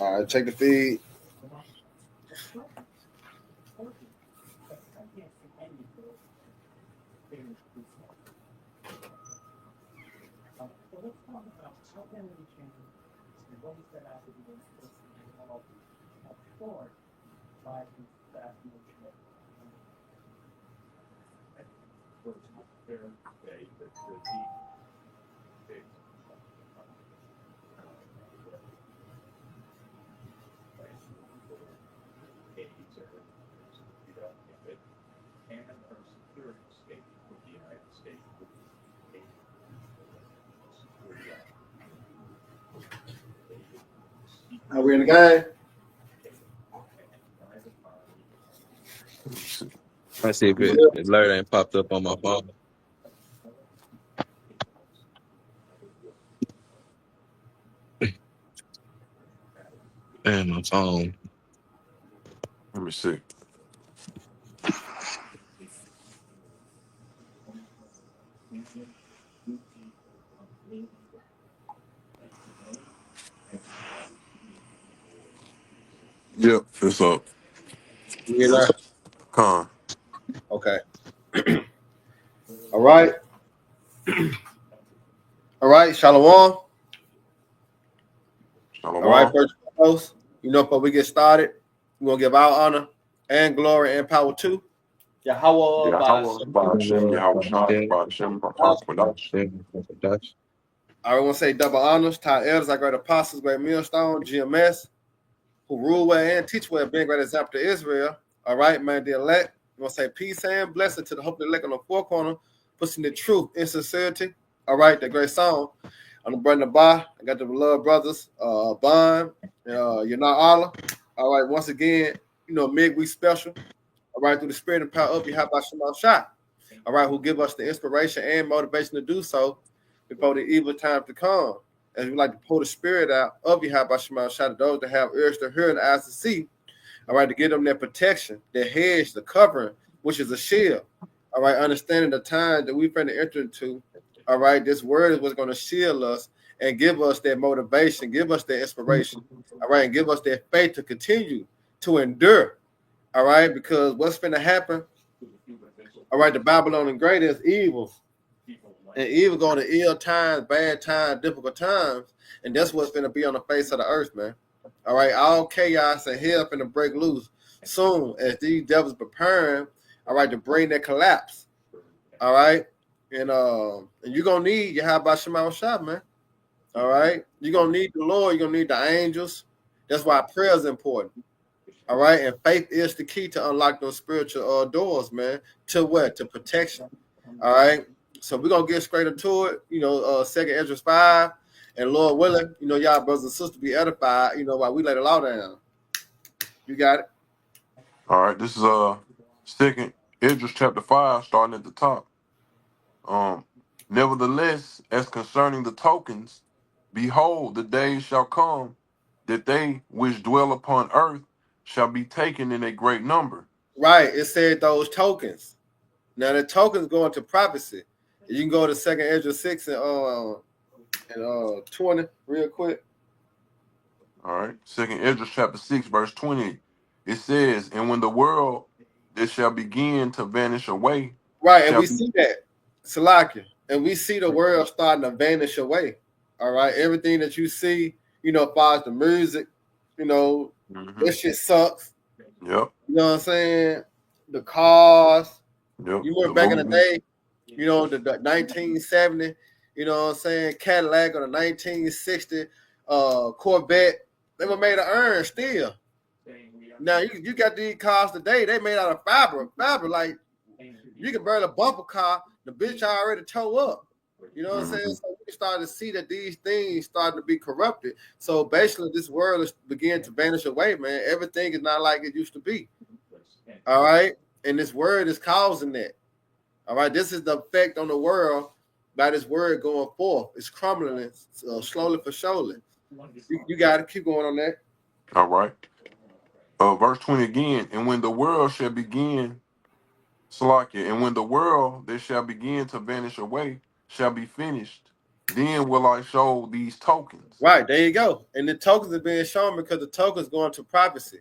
All right, check the feed. Are we in the game? I see if You it good? the alert ain't popped up on my phone. And my phone. Let me see. Yep, it's up. You in there? Con. Okay. All right. All right. Shalom. All right. Shalom. First and foremost, before we get started, we're going to give our honor and glory and power to Yahweh Yeah, I by was by Hashem, Yahweh Shah, by Hashem, by Kwadash. I want to say double honors to our elders, our great apostles, great millstone, GMS, who rule well and teach well, being great example to Israel. All right, man, the elect. We want to say peace and blessing to the hope of the elect on the four corner, pushing the truth in sincerity. All right, the great song. On the brother Ba, I got the beloved brothers, Bond, you're not Allah. All right, once again, midweek special. All right, through the spirit and power of you, how about Shema Shah? All right, who give us the inspiration and motivation to do so before the evil time to come. As we like to pull the spirit out of you, how about Shema Shah to those that have ears to hear and eyes to see. All right, to give them that protection, their hedge, the covering, which is a shield. All right, understanding the time that we're going to enter into. All right, this word is what's going to shield us and give us that motivation, give us that inspiration. All right, and give us that faith to continue to endure. All right, because what's going to happen? All right, the Babylon the Great is evil. And evil going to ill times, bad times, difficult times. And that's what's going to be on the face of the earth, man. All right, all chaos and hell finna break loose soon as these devils preparing, all right, to bring that collapse. All right. And you're gonna need Yahweh Shema Shah, man. All right. You're gonna need the Lord, you're gonna need the angels. That's why prayer is important. All right. And faith is the key to unlock those spiritual doors, man. To what? To protection. All right. So we're gonna get straight into it. Second Ezra 5. And Lord willing, y'all brothers and sisters be edified, while we lay the law down. You got it? All right, this is second Idris chapter 5, starting at the top. Um, Nevertheless, as concerning the tokens, behold, the days shall come that they which dwell upon earth shall be taken in a great number. Right. It said those tokens. Now the tokens go into prophecy. You can go to Second Ezra 6 and 20 real quick. All right, second Idris chapter 6, verse 20. It says, and when the world that shall begin to vanish away Right, and shall we be. see that, Salakia, and we see the world starting to vanish away. All right, everything that you see, as far as the music, Mhm. that shit sucks. Yep, You know what I'm saying? The cars. yep, You the went back in the movies. day, the 1970, what I'm saying, Cadillac or the 1960 Corvette. They were made of iron still. Now you got these cars today, they made out of fiber. Fiber, like you can burn a bumper car, the bitch already towed up. You know what I'm saying? Mhm. So we started to see that these things starting to be corrupted. So basically, this world is beginning to vanish away, man. Everything is not like it used to be. All right, and this word is causing that. All right, this is the effect on the world by this word going forth. It's crumbling slowly for surely. You got to keep going on that. All right. Verse 20 again, and when the world shall begin, Salakia, and when the world that shall begin to vanish away shall be finished, Then will I show these tokens. Right, there you go. And the tokens are being shown because the tokens going to prophecy.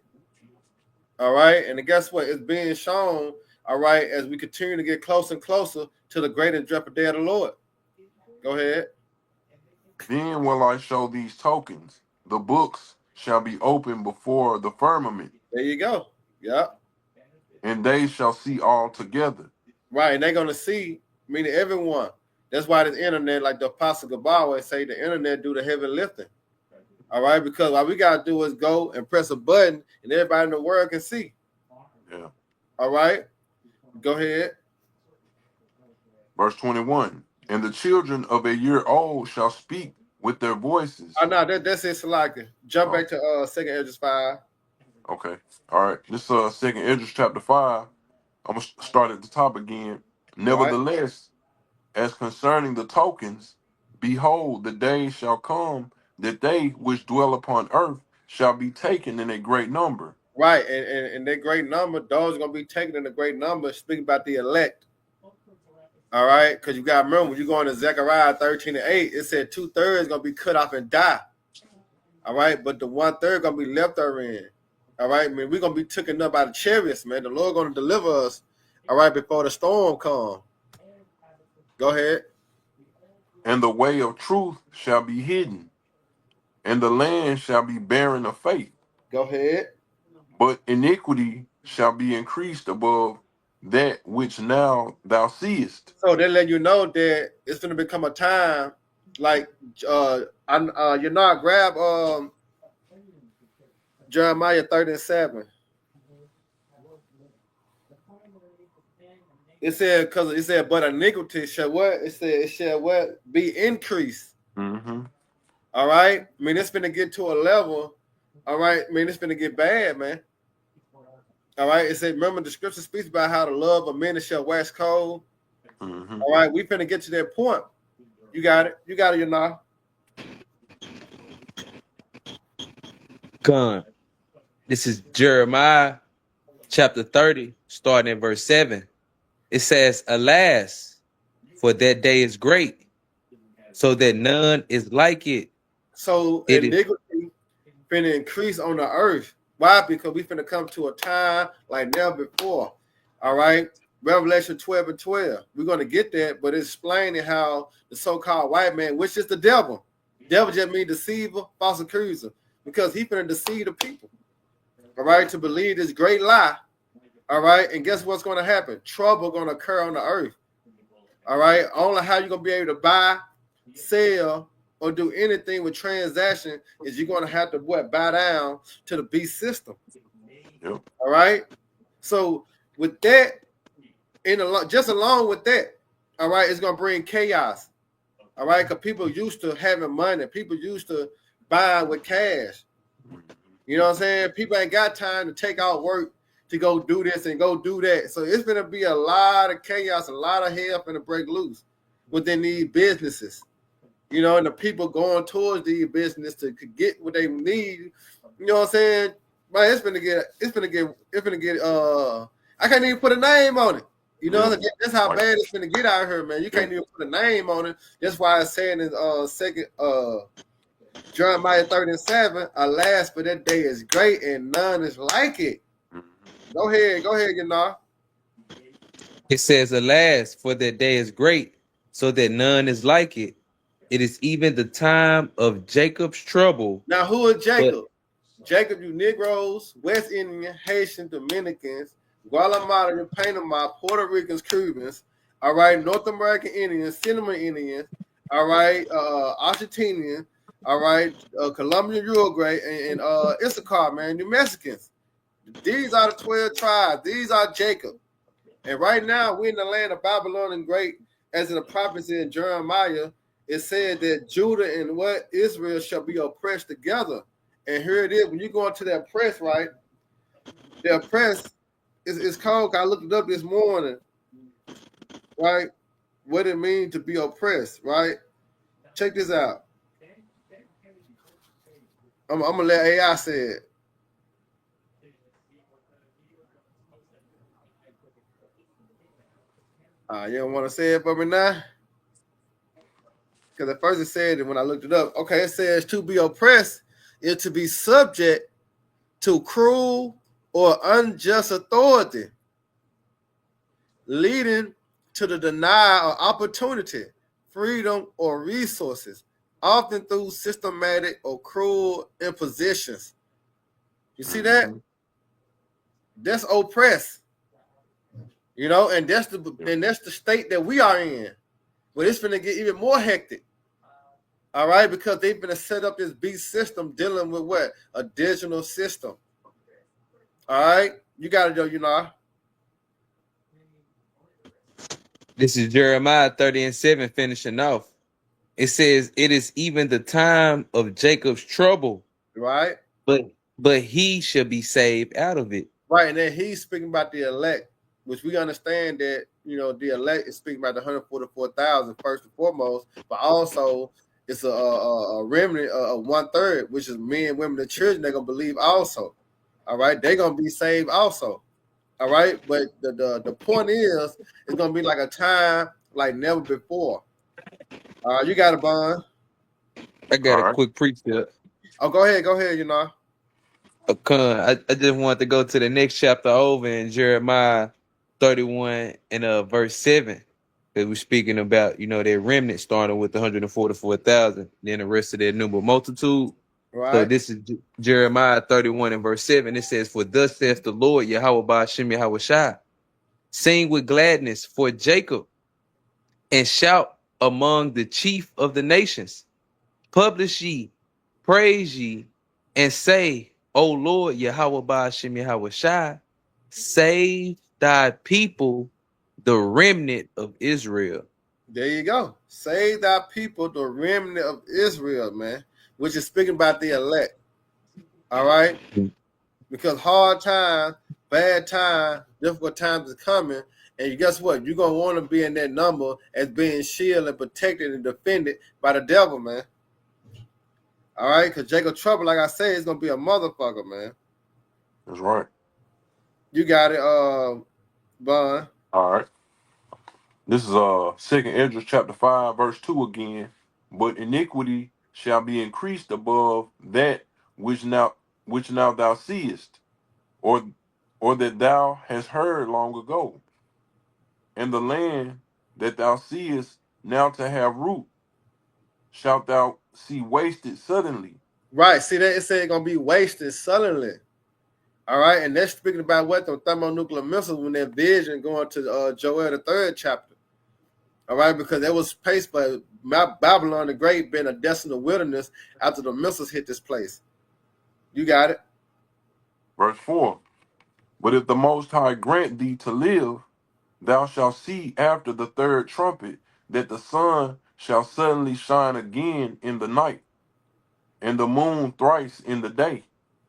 All right. And guess what? It's being shown, all right, as we continue to get closer and closer to the great and dreadful day of the Lord. Go ahead. Then will I show these tokens. The books shall be opened before the firmament, There you go. Yep. and they shall see all together. Right. And they're going to see, meaning everyone. That's why this internet, like the Apostle Gabawa say, the internet do the heavy lifting. All right. Because all we got to do is go and press a button and everybody in the world can see. Yeah. All right. Go ahead. Verse 21. And the children of a year old shall speak with their voices. Oh, no, that's it, Salaka. Jump back to 2nd Esdras 5. Okay. All right. This 2nd Esdras chapter 5. I'm going to start at the top again. Nevertheless, as concerning the tokens, behold, the days shall come that they which dwell upon earth shall be taken in a great number. Right. And that great number, those are going to be taken in a great number, speaking about the elect. All right. Because you got to remember, when you go into Zechariah 13:8, it said 2/3 going to be cut off and die. All right. But the 1/3 going to be left therein. All right. I mean, we're going to be taken up by the chariots, man. The Lord going to deliver us, all right, before the storm comes. Go ahead. And the way of truth shall be hidden, and the land shall be barren of faith. Go ahead. But iniquity shall be increased above that which now thou seest. So they let you know that it's going to become a time like grab Jeremiah 30:7. It said, but iniquity shall what? It shall what? Be increased. Mm-hmm. All right. I mean, it's going to get to a level. All right. I mean, it's going to get bad, man. All right. It said, remember the scripture speaks about how the love of many shall wax cold. Mm-hmm. All right. We finna get to that point. You got it. You got it, Con. This is Jeremiah chapter 30, starting in verse 7. It says, alas, for that day is great, so that none is like it. So iniquity finna increase on the earth. Why? Because we finna come to a time like never before. All right. Revelation 12:12. We're gonna get that, but it's explaining how the so-called white man, which is the devil. Devil just means deceiver, false accuser, because he finna deceive the people. All right, to believe this great lie. All right, and guess what's gonna happen? Trouble gonna occur on the earth. All right, only how you're gonna be able to buy, sell, or do anything with transaction is you're gonna have to bow down to the beast system. Yep. All right. So with that, just along with that, all right, it's gonna bring chaos. All right, because people used to having money, people used to buying with cash. You know what I'm saying? People ain't got time to take out work to go do this and go do that. So it's gonna be a lot of chaos, a lot of hell finna break loose within these businesses. You know, and the people going towards these business to get what they need. You know what I'm saying? Man, it's gonna get I can't even put a name on it. You know, that's how bad it's gonna get out here, man. You can't even put a name on it. That's why it's saying in second Jeremiah 30:7, alas, for that day is great and none is like it. Go ahead, It says, alas, for that day is great, so that none is like it. It is even the time of Jacob's trouble. Now, who is Jacob? Jacob, you Negroes, West Indian, Haitian, Dominicans, Guatemalan, Panama, Puerto Ricans, Cubans, all right, North American Indians, Cinnamon Indians, all right, Argentinian, all right, Colombian, Uruguay, and Issachar, man, you Mexicans. These are the 12 tribes. These are Jacob. And right now, we're in the land of Babylon and great, as in the prophecy in Jeremiah, it said that Judah and what Israel shall be oppressed together. And here it is. When you go into that press, right? The oppressed is called. I looked it up this morning, right? What it means to be oppressed, right? Check this out. I'm gonna let AI say it. You don't want to say it for me now? Because at first it said, and when I looked it up, okay, it says to be oppressed is to be subject to cruel or unjust authority, leading to the denial of opportunity, freedom, or resources, often through systematic or cruel impositions. You see that? Mhm. That's oppressed. You know, and that's the state that we are in. But it's gonna get even more hectic. All right, because they've been set up this beast system dealing with what? A digital system. All right, you gotta know, you know. This is Jeremiah 30:7 finishing off. It says, "It is even the time of Jacob's trouble, Right? but he shall be saved out of it." Right, and then he's speaking about the elect, which we understand that, you know, the elect is speaking about the 144,000 first and foremost, but also it's a remnant of 1/3, which is men, women, and children. They're gonna believe also. All right, they're gonna be saved also. All right, but the point is, it's gonna be like a time like never before. You got a bond. I got All a right. quick precept. Oh, go ahead, you know. I just want to go to the next chapter over in Jeremiah 31 and verse 7. Because we're speaking about, you know, their remnant starting with 144,000, then the rest of their number multitude. So Right, this is Jeremiah 31 and verse 7. It says, "For thus saith the Lord, Yahweh Ba'ashem Yahweh Shai, sing with gladness for Jacob, and shout among the chief of the nations. Publish ye, praise ye, and say, O Lord, Yahweh Ba'ashem Yahweh Shai, save thy people, the remnant of Israel." there you go. Save thy people, the remnant of Israel, man, which is speaking about the elect. All right, because hard times, bad times, difficult times is coming, and guess what? You're gonna want to be in that number as being shielded and protected and defended by the devil, man. All right, because Jacob trouble, like I said, is gonna be a motherfucker, man. That's right. You got it, Bun. All right. This is 2nd Esdras chapter 5, verse 2 again. But iniquity shall be increased above that which now thou seest, or that thou hast heard long ago. And the land that thou seest now to have root, shalt thou see wasted suddenly. Right. See that it said it's gonna be wasted suddenly. All right, and that's speaking about what the thermonuclear missiles when that vision going to Joel the 3rd chapter. All right, because it was paced by Babylon the Great being a desolate wilderness after the missiles hit this place. You got it. Verse 4. But if the Most High grant thee to live, thou shalt see after the 3rd trumpet that the sun shall suddenly shine again in the night, and the moon thrice in the day,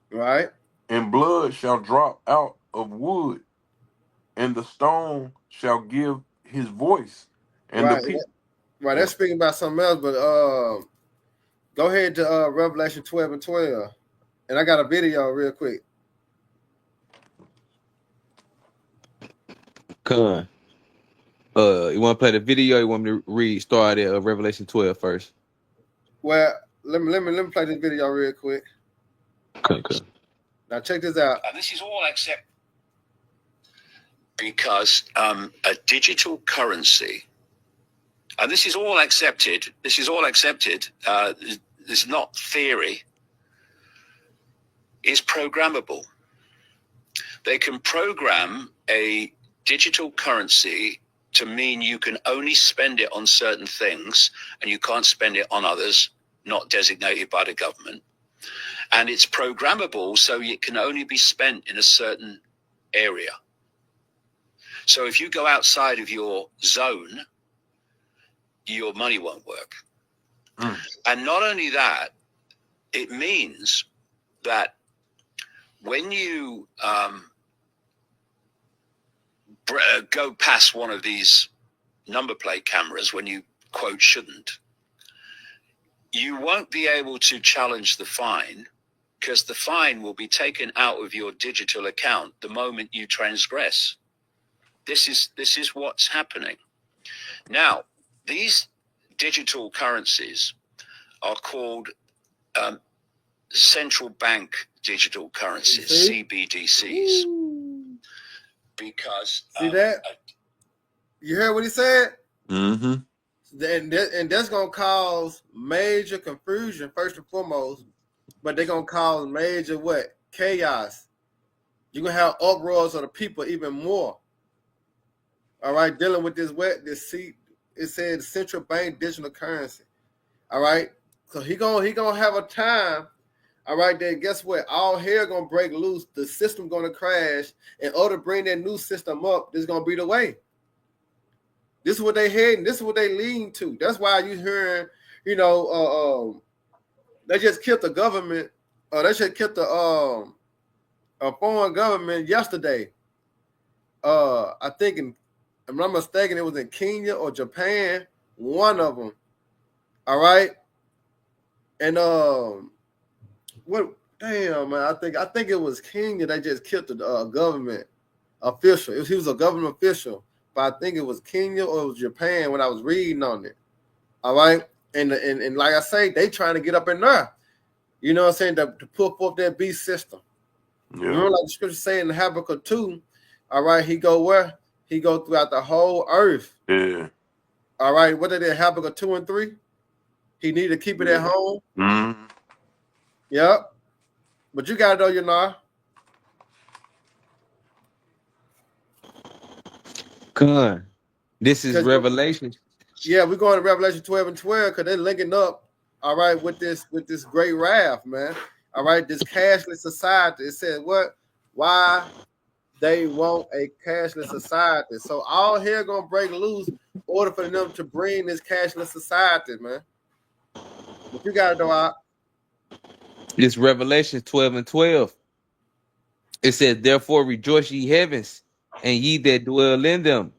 Right. and blood shall drop out of wood, and the stone shall give his voice, and the Right. people. Right. Yeah. That's speaking about something else, but go ahead to Revelation 12 and 12. And I got a video real quick. Con. You want to play the video? Or you want me to start at Revelation 12 first? Well, let me play this video real quick. Con. Now check this out. And this is all accepted because a digital currency, and this is all accepted. This is not theory. Is programmable. They can program a digital currency to mean you can only spend it on certain things and you can't spend it on others not designated by the government. And it's programmable so it can only be spent in a certain area. So if you go outside of your zone, your money won't work. Mm. And not only that, it means that when you go past one of these number plate cameras when you quote shouldn't, you won't be able to challenge the fine because the fine will be taken out of your digital account the moment you transgress. This is what's happening. Now, these digital currencies are called central bank digital currencies, See? CBDCs, Ooh. because See that? You heard what he said? Mm-hmm. And that's gonna cause major confusion first and foremost, but they're gonna cause major what? Chaos. You're gonna have uproars of the people even more. All right, dealing with this seat. It said central bank digital currency. All right, so he gonna have a time. All right, then guess what? All hell gonna break loose. The system gonna crash. In order to bring that new system up, this is gonna be the way. This is what they heading. This is what they lean to. That's why you hearing, they just killed the government. They just killed the a foreign government yesterday. I think, if I'm not mistaken, it was in Kenya or Japan. One of them. All right, and what? Damn, man. I think it was Kenya. They just killed the government official. He was a government official, but I think it was Kenya or it was Japan when I was reading on it. All right, and like I say, they trying to get up in there. You know what I'm saying? To put forth that beast system. Yeah. Remember, like the scripture saying in Habakkuk 2, all right, he go where? He go throughout the whole earth. Yeah. All right, what did it Habakkuk 2 and 3? He need to keep it at home. Mm-hmm. Yep. But you gotta know, Con. This is Revelation. Yeah, we're going to Revelation 12 and 12 because they're linking up, all right, with this great wrath, man. All right, this cashless society. It says what? Why they want a cashless society. So all hell gonna break loose in order for them to bring this cashless society, man. But you gotta know It's Revelation 12 and 12. It says, therefore rejoice ye heavens, and ye that dwell in them.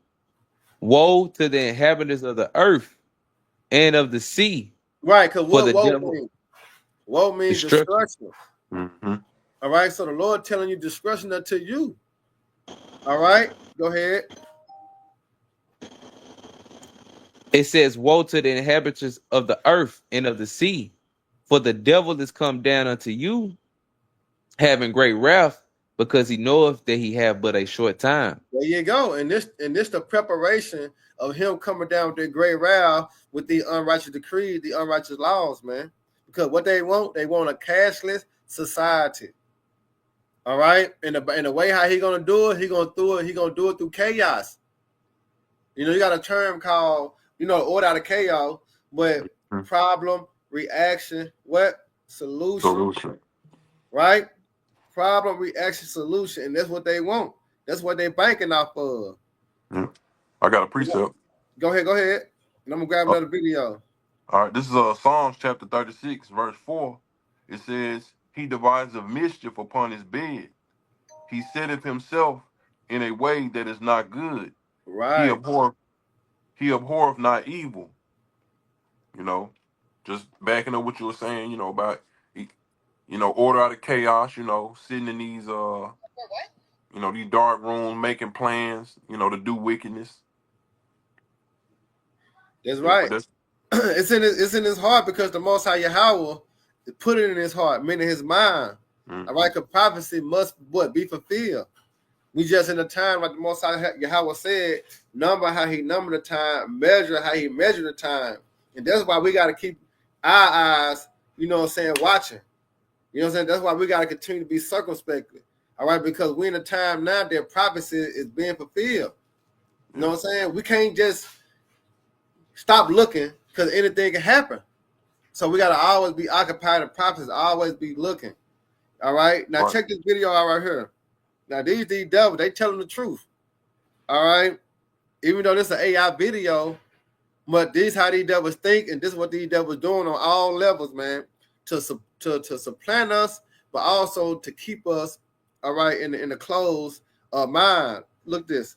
Woe to the inhabitants of the earth and of the sea. right, because what woe devil means? Woe means destruction. Mm-hmm. All right, so the Lord telling you destruction unto you. All right, go ahead. It says, woe to the inhabitants of the earth and of the sea, for the devil is come down unto you, having great wrath, because he knoweth that he have but a short time. There you go. And this the preparation of him coming down with that great wrath with the unrighteous decrees, the unrighteous laws, man. Because what they want a cashless society. All right. And the way how he gonna do it, he gonna do it through chaos. You know, you got a term called, order out of chaos, but problem, reaction, what? Solution. Right? Problem, reaction, solution. And that's what they want. That's what they're banking off of. Yeah. I got a precept. Go ahead. And I'm gonna grab another video. All right, this is Psalms chapter 36, verse 4. It says, he deviseth mischief upon his bed. He setteth himself in a way that is not good. Right. He abhorreth not evil. Just backing up what you were saying, about order out of chaos, sitting in these these dark rooms, making plans, to do wickedness. That's right. It's in his heart because the Most High Yahweh put it in his heart, meaning his mind. Mm-hmm. All right, because prophecy must be fulfilled. We just in the time, like the Most High Yahweh said, number how he numbered the time, measure how he measured the time. And that's why we got to keep our eyes, watching. That's why we got to continue to be circumspect. All right, because we're in a time now that prophecy is being fulfilled. You know what I'm saying? We can't just stop looking because anything can happen. So we got to always be occupied in prophecy, always be looking. All right, now check this video out right here. Now these devils, they telling the truth. All right, even though this is an AI video, but this how these devils think, and this is what these devils doing on all levels, man, to supplant us, but also to keep us, all right, in the closed mind. Look this.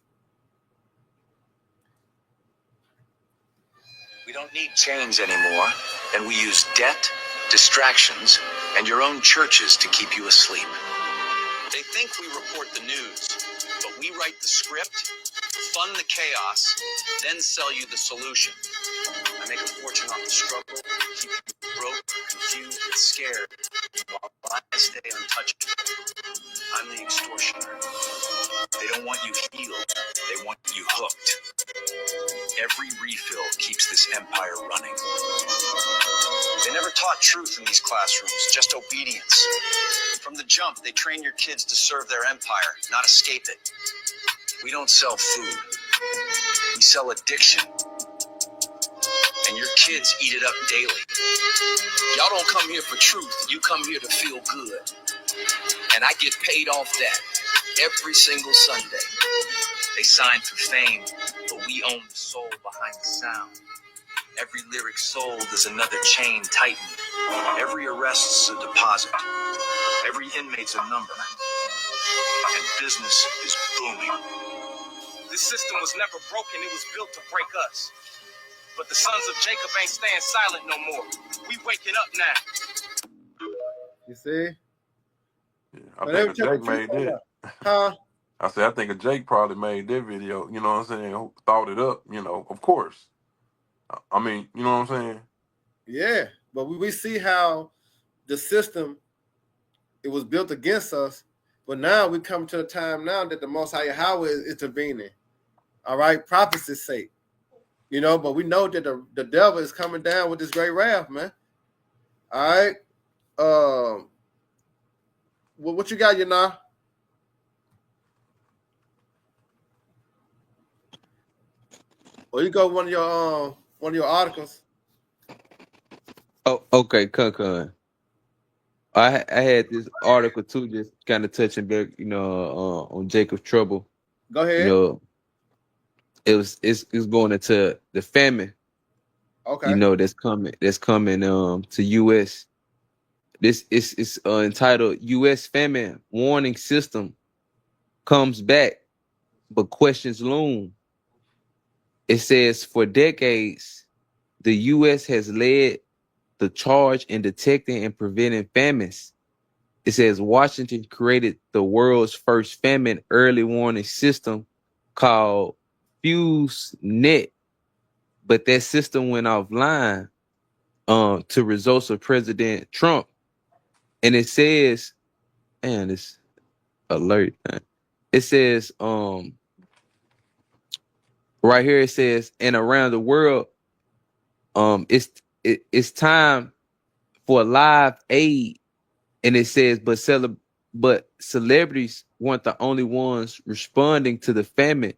We don't need change anymore, and we use debt, distractions, and your own churches to keep you asleep. They think we report the news, But we write the script, fund the chaos, then sell you the solution. I make a fortune off the struggle, keep you broke, confused, and scared, while I stay untouchable. I'm the extortioner. They don't want you healed, they want you hooked. Every refill keeps this empire running. They never taught truth in these classrooms, just obedience. From the jump, they train your kids to serve their empire, not escape it. We don't sell food. We sell addiction. And your kids eat it up daily. Y'all don't come here for truth. You come here to feel good. And I get paid off that every single Sunday. They sign for fame, but we own the soul behind the sound. Every lyric sold is another chain tightened. Every arrest is a deposit. Every inmate's a number. And business is booming. This system was never broken, it was built to break us. But the sons of Jacob ain't staying silent no more. We waking up now. You see? Yeah, I think Jake made that. Huh? I said, I think Jake probably made that video, you know what I'm saying, who thought it up, you know, of course. I mean, you know what I'm saying? Yeah, but we see how the system, it was built against us, but now we come to a time now that the Most High Yahweh is intervening. All right, prophecy's sake. You know, but we know that the devil is coming down with this great wrath, man. All right. What you got, Yana? Or you go one of your articles. Oh, okay, Kun. I had this article too, just kind of touching back, on Jacob's trouble. Go ahead. You know, it's going into the famine. Okay. That's coming to U.S. This is entitled U.S. Famine Warning System Comes Back, but Questions Loom. It says, for decades, the U.S. has led the charge in detecting and preventing famines. It says Washington created the world's first famine early warning system called FuseNet, but that system went offline to results of President Trump. And it says, man, this alert, man. It says, right here it says, and around the world, it's time for live aid, and it says, but celebrities weren't the only ones responding to the famine.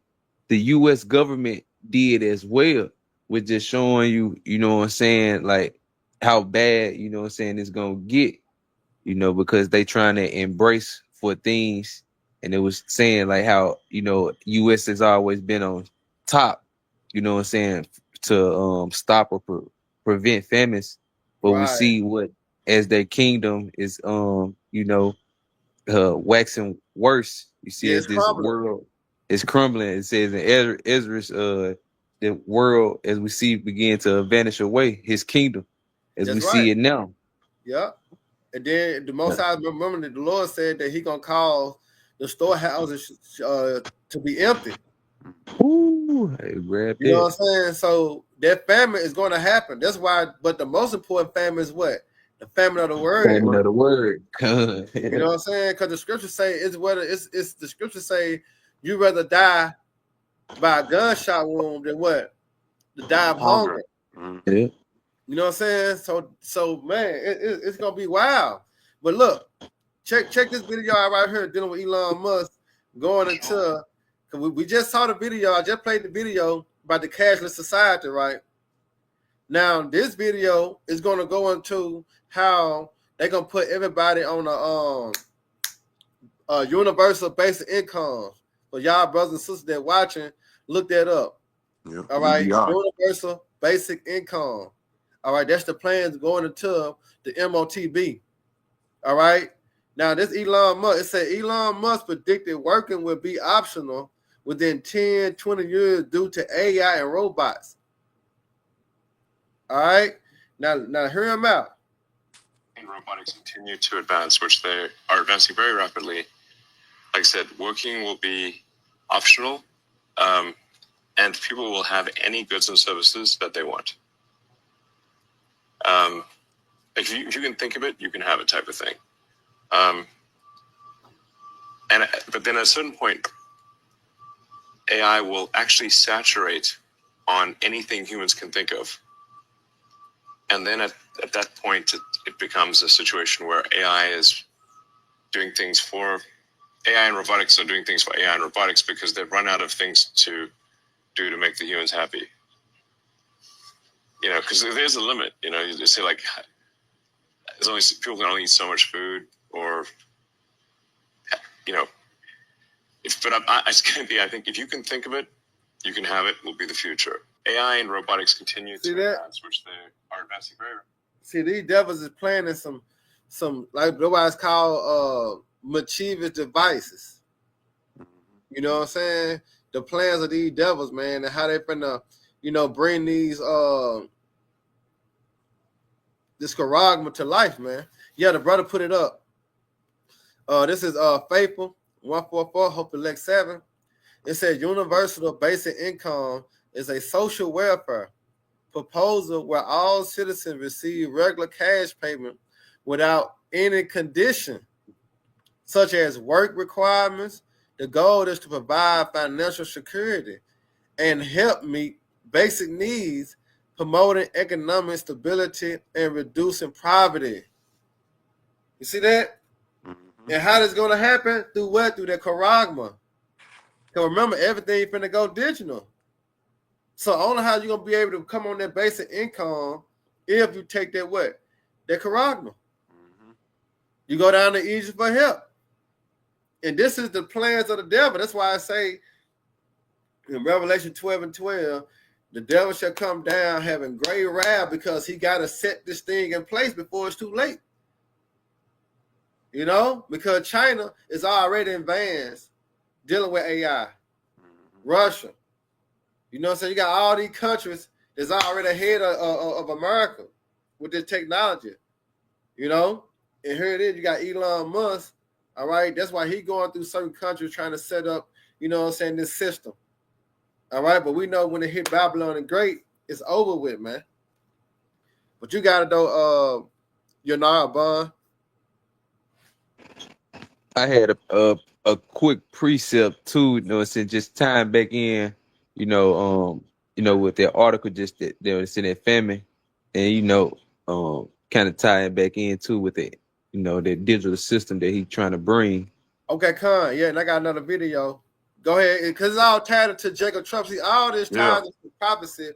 The U.S. government did as well, with just showing you, what I'm saying, like how bad, what I'm saying, it's gonna get, because they trying to embrace for things, and it was saying like how, U.S. has always been on top, what I'm saying, to stop or prevent famines, but Right. we see what as their kingdom is waxing worse. You see, as this crumbling. world is crumbling. It says in Ezra's the world, as we see, begin to vanish away, his kingdom as That's we right. see it now. Yeah. And then the Most High, remember that the Lord said that he gonna cause the storehouses to be empty. Ooh, hey, grab You know that. what I'm saying? So that famine is going to happen. That's why. But the most important famine is what? The famine of the word. Famine of the word. You know what I'm saying? Because the scriptures say it's the scriptures say you rather die by a gunshot wound than what? To die of hunger. Mm-hmm. Yeah. You know what I'm saying? So man, it's gonna be wild. But look, check this video out right here dealing with Elon Musk going into. Cause we just saw the video. I just played the video about the cashless society, right? Now this video is gonna go into how they're gonna put everybody on a universal basic income. So y'all brothers and sisters that watching, look that up. Yeah. All right, Yeah. universal basic income. All right, that's the plans going into the MOTB. All right. Now this Elon Musk, it said Elon Musk predicted working will be optional within 10, 20 years due to AI and robots. All right. Now hear him out. And robotics continue to advance, which they are advancing very rapidly. Like I said, working will be optional, and people will have any goods and services that they want. If you can think of it, you can have it, type of thing. But then at a certain point, AI will actually saturate on anything humans can think of. And then at that point, it becomes a situation where AI is doing things for AI and robotics are doing things for AI and robotics because they've run out of things to do to make the humans happy. You know, because there's a limit. You know, you say like, there's only people can only eat so much food, or you know, I think if you can think of it, you can have it. Will be the future. AI and robotics continue to advance, which they are advancing very. See, these devils is planning some like otherwise called mischievous devices. You know what I'm saying? The plans of these devils, man, and how they finna, you know, bring these this charagma to life, man. Yeah, the brother put it up. This is Faithful 144, Hope Elect 7. It says universal basic income is a social welfare proposal where all citizens receive regular cash payment without any condition, such as work requirements. The goal is to provide financial security and help meet basic needs, promoting economic stability and reducing poverty. You see that? Mm-hmm. And how that's going to happen? Through what? Through the charagma. Because remember, everything finna go digital. So only how you're going to be able to come on that basic income if you take that what? That charagma. Mm-hmm. You go down to Egypt for help. And this is the plans of the devil. That's why I say in Revelation 12:12, the devil shall come down having great wrath because he got to set this thing in place before it's too late. You know, because China is already advanced dealing with AI. Russia. You know what I'm saying? You got all these countries that's already ahead of America with this technology. You know? And here it is. You got Elon Musk. All right? That's why he's going through certain countries trying to set up, you know what I'm saying, this system. All right? But we know when it hit Babylon the Great, it's over with, man. But you got to know, Yanara Bond. I had a quick precept too, you know, saying just tying back in, you know, with that article just that they was in that famine, and you know, kind of tying back in too with it, you know, that digital system that he's trying to bring. Okay, Con, yeah, and I got another video. Go ahead, because it's all tied to Jacob Trouble. See, all this ties to prophecy,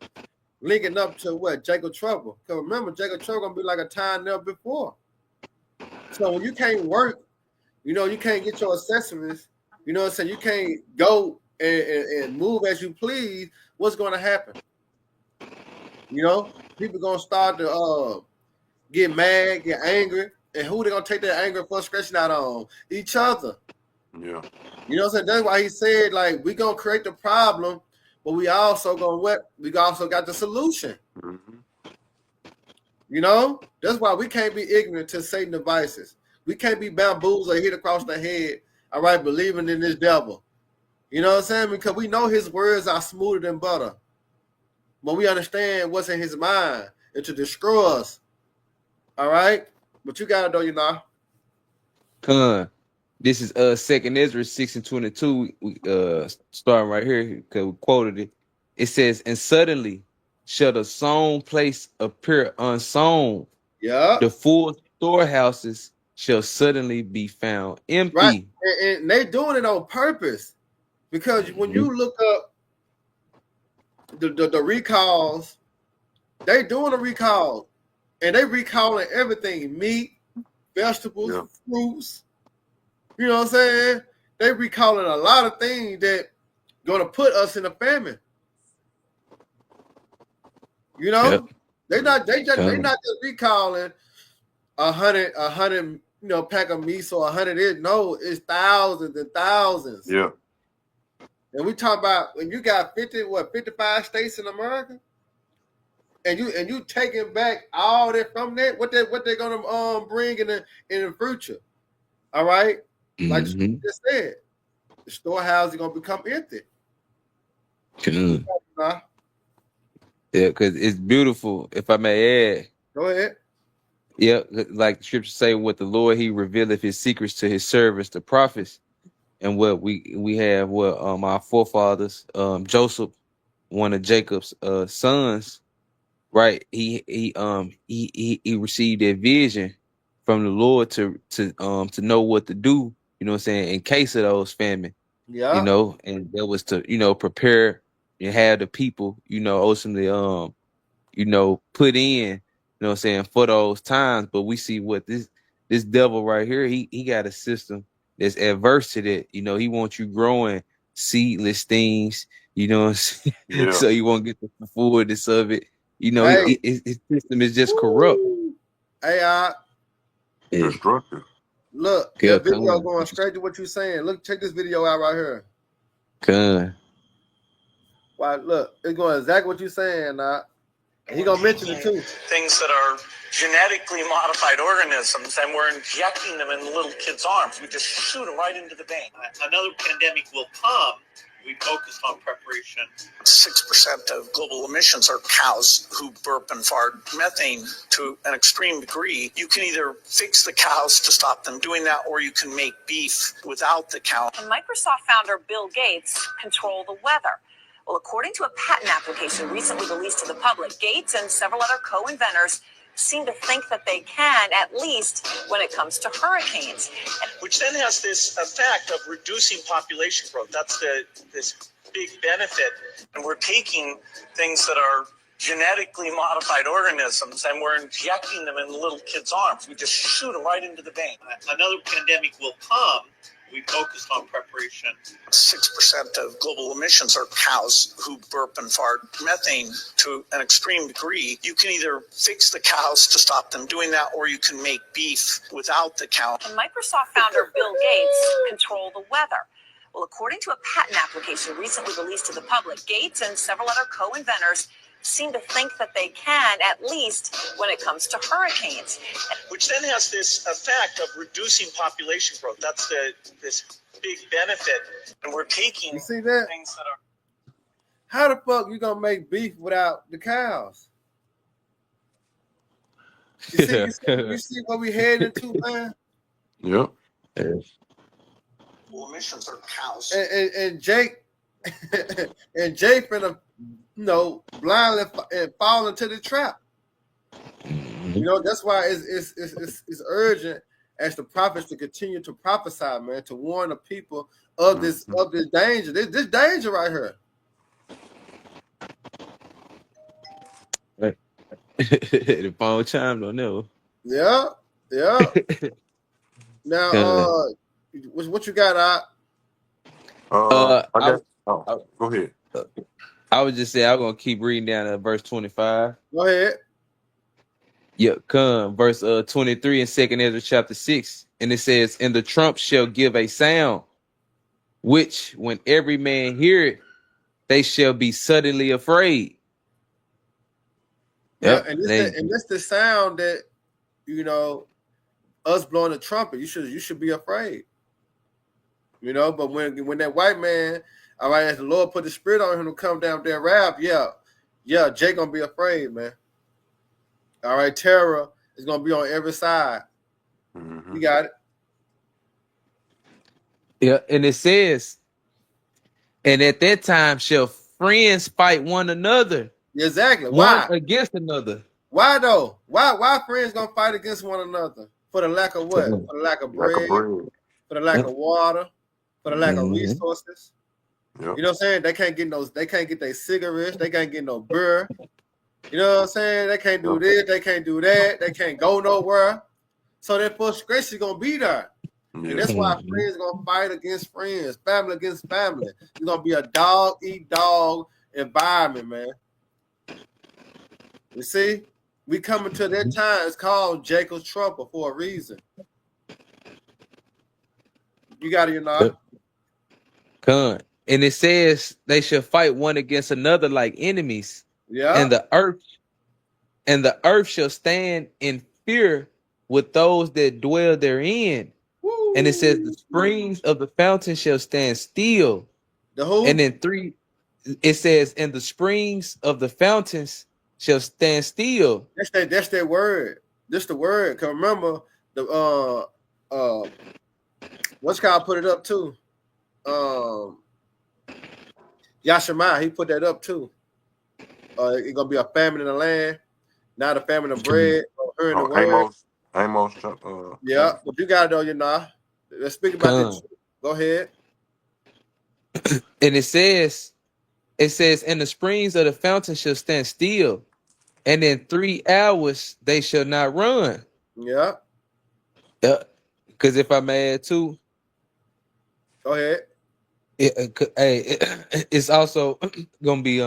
linking up to what? Jacob Trouble. Because remember, Jacob Trouble gonna be like a time never before. So when you can't work, you know, you can't get your accessories, you know what I'm saying? You can't go and move as you please. What's going to happen? You know, people going to start to get mad, get angry. And who they going to take their anger and frustration out on? Each other. Yeah. You know what I'm saying? That's why he said, like, we going to create the problem, but we also going to what? We also got the solution. Mm-hmm. You know? That's why we can't be ignorant to Satan devices. We can't be bamboozled or hit across the head, all right, believing in this devil. You know what I'm saying? Because we know his words are smoother than butter. But we understand what's in his mind and to destroy us. All right? But you got to know, you know. This is 2nd Ezra 6:22. Starting right here, because we quoted it. It says, and suddenly shall the sown place appear unsown. Yeah. The full storehouses shall suddenly be found empty. Right. And they doing it on purpose. Because when you look up the recalls, they doing a recall. And they recalling everything. Meat, vegetables, fruits. You know what I'm saying? They recalling a lot of things that gonna put us in a famine. You know? They're not just recalling 100, you know, pack of meat or 100. No, it's thousands and thousands. Yeah. And we talk about when you got 55 states in America, and you taking back all that from that, what they're gonna bring in the future. All right, like you just said. the storehouse is gonna become empty. Con. Nah, Yeah, because it's beautiful. If I may add, go ahead. yeah, like the scripture say, what the Lord He revealeth His secrets to His servants, the prophets, and what we have, what our forefathers, Joseph, one of Jacob's sons, right? He received that vision from the Lord to know what to do. You know what I'm saying? In case of those famine, Yeah. and that was to prepare and have the people, ultimately put in, what I'm saying, for those times. But we see what this devil right here, he got a system that's adverse to that. He wants you growing seedless things, what I'm saying? Yeah. So you won't get the fullness of it. Hey. His system is just corrupt. Hey, Destructive. look, Yeah, that video come. going straight to what you're saying. Look, check this video out right here. Come. Why? Look, it's going exactly what you're saying. And he gonna mention it too. Things that are genetically modified organisms, and we're injecting them in little kids' arms. We just shoot them right into the vein. Another pandemic will come. We focused on preparation. 6% of global emissions are cows who burp and fart methane to an extreme degree. You can either fix the cows to stop them doing that, or you can make beef without the cow. And Microsoft founder Bill Gates control the weather. Well, according to a patent application recently released to the public, Gates and several other co-inventors seem to think that they can, at least when it comes to hurricanes. Which then has this effect of reducing population growth. That's this big benefit. And we're taking things that are genetically modified organisms, and we're injecting them in little kids' arms. We just shoot them right into the vein. Another pandemic will come. We focused on preparation. 6% of global emissions are cows who burp and fart methane to an extreme degree. You can either fix the cows to stop them doing that, or you can make beef without the cow. And Microsoft founder Bill Gates control the weather. Well, according to a patent application recently released to the public, Gates and several other co-inventors seem to think that they can, at least when it comes to hurricanes. Which then has this effect of reducing population growth. That's this big benefit. And we're taking You see that? things that are... How the fuck you gonna make beef without the cows? You see what we heading into, man? Yep. emissions are cows. And Jake and Jake finna blindly fall into the trap. That's why it's urgent as the prophets to continue to prophesy, man, to warn the people of this danger. This danger right here. The phone chimed on that. Yeah. Now, what you got, go ahead. I would just say I'm gonna keep reading down to verse 25. Go ahead. Yeah, come verse 23 in 2nd Ezra chapter 6, and it says, "And the trump shall give a sound, which when every man hear it, they shall be suddenly afraid." Yeah, and this the sound that us blowing the trumpet. You should be afraid. But when that white man, all right, as the Lord put the spirit on him to come down with that wrath, yeah, Jake gonna be afraid, man. All right, terror is gonna be on every side. You got it. Yeah, and it says, "And at that time shall friends fight one another." Exactly. Why? One against another. Why though? Why friends gonna fight against one another? For the lack of what? For the lack of bread, for the lack of water, for the lack of resources. Yep. You know what I'm saying? They can't get their cigarettes, they can't get no beer. You know what I'm saying? They can't do this, they can't do that, they can't go nowhere. So that frustration gonna be there. Yeah. And that's why friends gonna fight against friends, family against family. It's gonna be a dog eat dog environment, man. You see, we coming to that time. It's called Jacob's trouble for a reason. You got it, Come. And it says they shall fight one against another like enemies. Yeah. And the earth shall stand in fear with those that dwell therein. Woo. And it says the springs of the fountain shall stand still. The who? And then 3, it says, and the springs of the fountains shall stand still. That's that word. This the word. Cause remember the what's called put it up too. Yashima, he put that up too. It's gonna be a famine in the land, not a famine of bread or hearing the word. Amos. Yeah, but you got it though, you know. Let's speak about this. Go ahead. And it says, and the springs of the fountain shall stand still, and in 3 hours they shall not run. Yeah. Because if I may add too, go ahead. It's also gonna be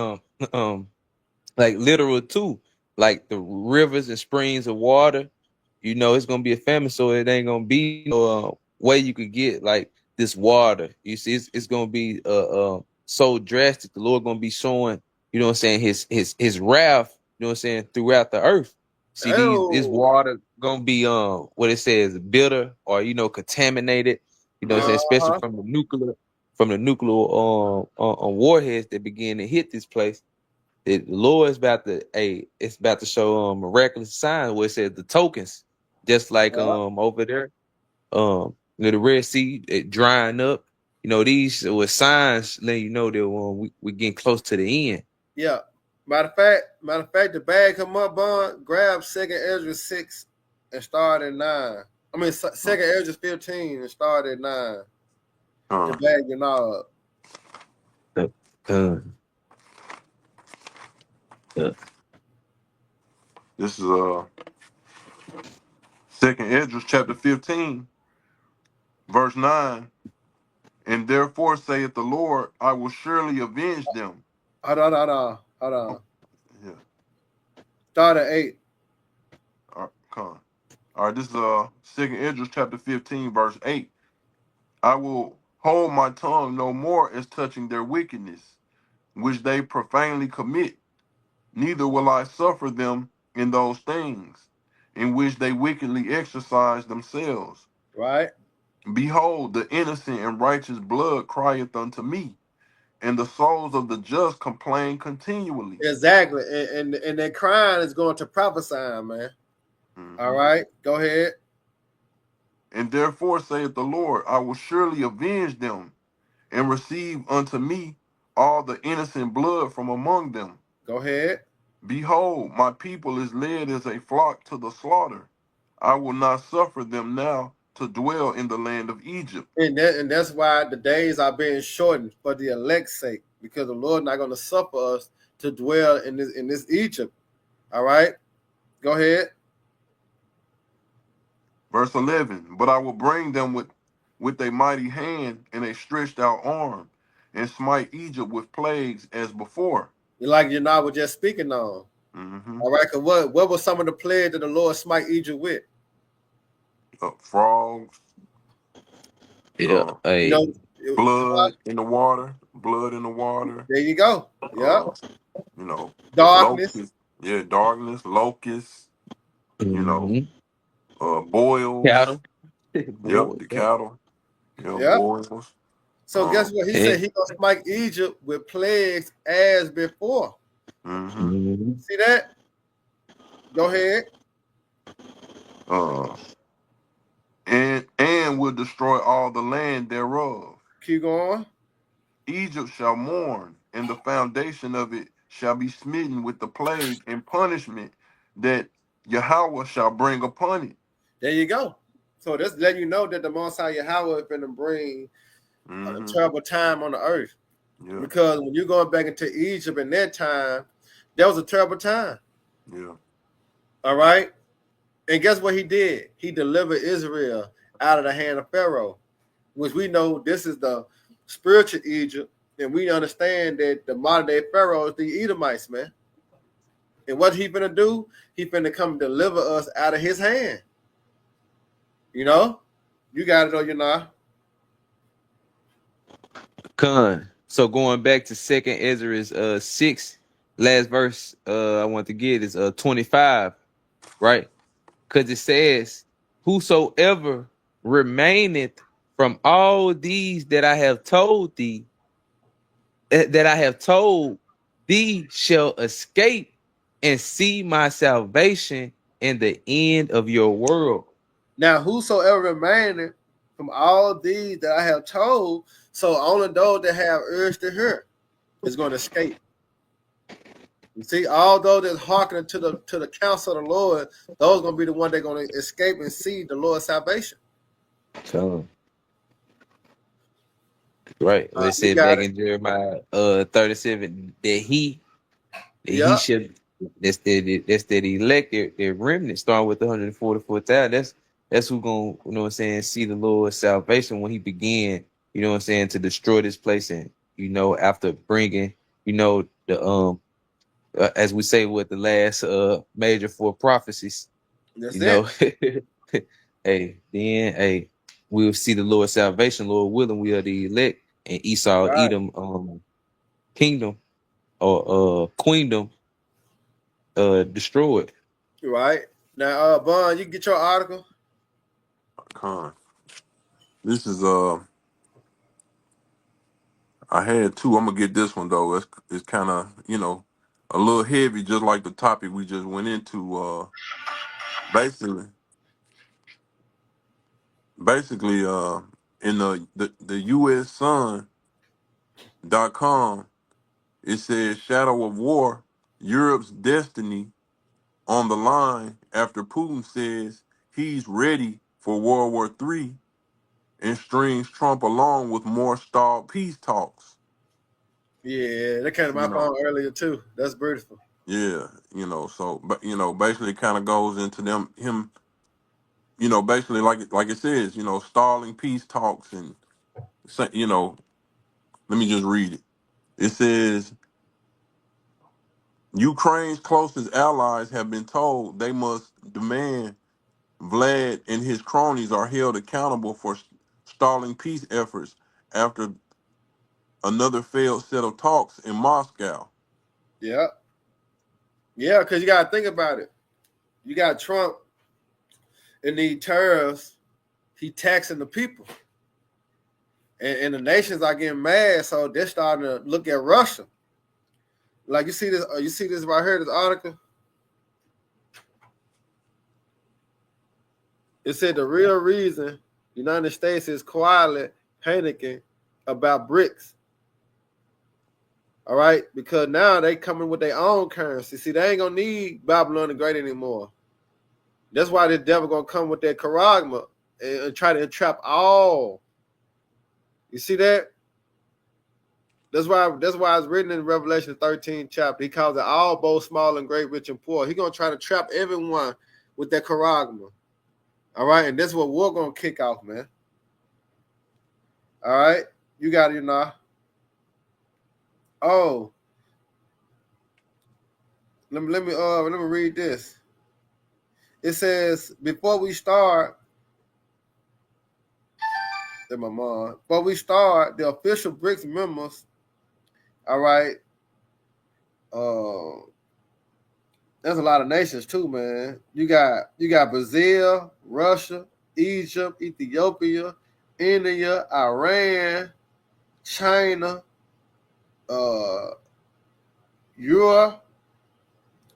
like literal too, like the rivers and springs of water. You know, it's gonna be a famine, so it ain't gonna be no way you could get like this water. You see, it's gonna be so drastic. The Lord gonna be showing, you know what I'm saying, his wrath, you know what I'm saying, throughout the earth. See, this water gonna be what it says, bitter or contaminated. You know what I'm saying, especially from the nuclear warheads that begin to hit this place. The Lord is about to show miraculous signs where it says the tokens, just like over there, the Red Sea drying up. These were signs letting you know that we're getting close to the end. Yeah. Matter of fact, the bag come up, Bond, grab 2nd Ezra 6 and start at 9. I mean 2nd Ezra 15 and start at 9. The bag you know up. This is 2nd Ezra chapter 15, verse 9. And therefore saith the Lord, I will surely avenge them. Hold on. Yeah. Start at 8. All right, come on. All right, this is 2nd Ezra chapter 15, verse 8. I will hold my tongue no more as touching their wickedness, which they profanely commit. Neither will I suffer them in those things in which they wickedly exercise themselves. Right. Behold, the innocent and righteous blood crieth unto me, and the souls of the just complain continually. Exactly. And that crying is going to prophesy, man. Mm-hmm. All right, go ahead. And therefore saith the Lord, I will surely avenge them and receive unto me all the innocent blood from among them. Go ahead. Behold, my people is led as a flock to the slaughter. I will not suffer them now to dwell in the land of Egypt. And that's why the days are being shortened for the elect's sake, because the Lord not going to suffer us to dwell in this Egypt. All right, go ahead. Verse 11, but I will bring them with a mighty hand and a stretched out arm, and smite Egypt with plagues as before. Like was just speaking on. Mm-hmm. All right, because what was some of the plagues that the Lord smite Egypt with? Frogs. Yeah. Blood in the water. Blood in the water. There you go. Yeah. Darkness. Darkness, locusts. Mm-hmm. Boils. Cattle. The cattle. Boils. So guess what? He said he gonna smite Egypt with plagues as before. Mm-hmm. See that? Go ahead. And will destroy all the land thereof. Keep going. Egypt shall mourn, and the foundation of it shall be smitten with the plague and punishment that Yahweh shall bring upon it. There you go. So that's letting you know that the Most High Yahweh is going to bring a terrible time on the earth. Yeah. Because when you're going back into Egypt in that time, that was a terrible time. Yeah. All right. And guess what he did? He delivered Israel out of the hand of Pharaoh, which we know this is the spiritual Egypt. And we understand that the modern day Pharaoh is the Edomites, man. And what he finna do? He finna come deliver us out of his hand. You got it though, Con. So going back to 2nd Ezra 6, last verse I want to get is 25, right? Because it says, whosoever remaineth from all these that I have told thee, that I have told thee shall escape and see my salvation in the end of your world. Now, whosoever remaineth from all these that I have told, so only those that have urge to hear is going to escape. You see, all those that hearken to the counsel of the Lord, those are going to be the one that are going to escape and see the Lord's salvation. So, right. They You said got back it. in Jeremiah 37 that he Yeah. should, that's that elect their remnant, starting with the 144,000. That's who gonna, you know what I'm saying, see the Lord's salvation when he began, you know what I'm saying, to destroy this place. And, you know, after bringing, you know, the as we say with the last major four prophecies, That's you it. know, hey, we'll see the Lord's salvation, Lord willing. We are the elect, and Esau, Right. Edom, kingdom or queendom destroyed. Right. Now, Bun, you can get your article. Con. This is I had two. I'm gonna get this one though. It's kind of, you know, a little heavy, just like the topic we just went into. Basically, in the USSun.com, it says shadow of war, Europe's destiny on the line after Putin says he's ready for World War III and strings Trump along with more stalled peace talks. Yeah, that came to my You know, phone earlier too. That's beautiful. yeah, you know, so but you know, basically it kind of goes into him, you know, basically like it says, you know, stalling peace talks and you know, let me just read it. It says Ukraine's closest allies have been told they must demand Vlad and his cronies are held accountable for stalling peace efforts after another failed set of talks in Moscow. Yeah. Yeah, because you got to think about it. You got Trump and these tariffs, he taxing the people. And the nations are getting mad, so they're starting to look at Russia. Like you see this right here, this article. It said the real reason the United States is quietly panicking about BRICS. All right, because now they coming with their own currency. See, they ain't gonna need Babylon the Great anymore. That's why the devil gonna come with that charagma and try to entrap all. You see that? That's why it's written in Revelation 13 chapter. He calls it all, both small and great, rich and poor. He gonna try to trap everyone with that charagma. All right, and this is what we're gonna kick off, man. All right, you got it, now. Oh, let me read this. It says before we start, before we start, the official BRICS members. All right. There's a lot of nations too, man. You got Brazil, Russia, Egypt, Ethiopia, India, Iran, China, Europe.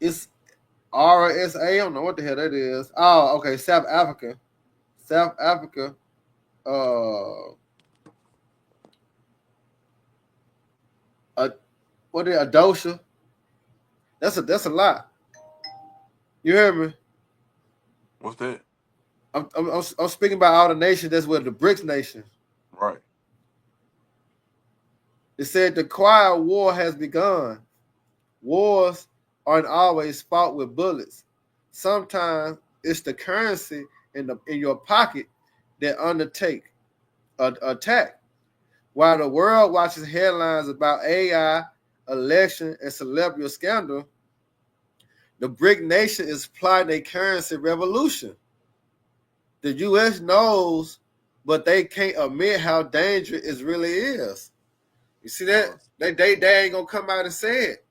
It's RSA. I don't know what the hell that is. Oh, okay. South Africa. What is Adosha? That's a lot. You hear me? What's that? I'm speaking about all the nations that's with the BRICS nations. Right. It said the quiet war has begun. Wars aren't always fought with bullets. Sometimes it's the currency in your pocket that undertake an attack. While the world watches headlines about AI, election, and celebrity scandal, the BRIC nation is plotting a currency revolution. The U.S. knows, but they can't admit how dangerous it really is. You see that? They ain't gonna come out and say it,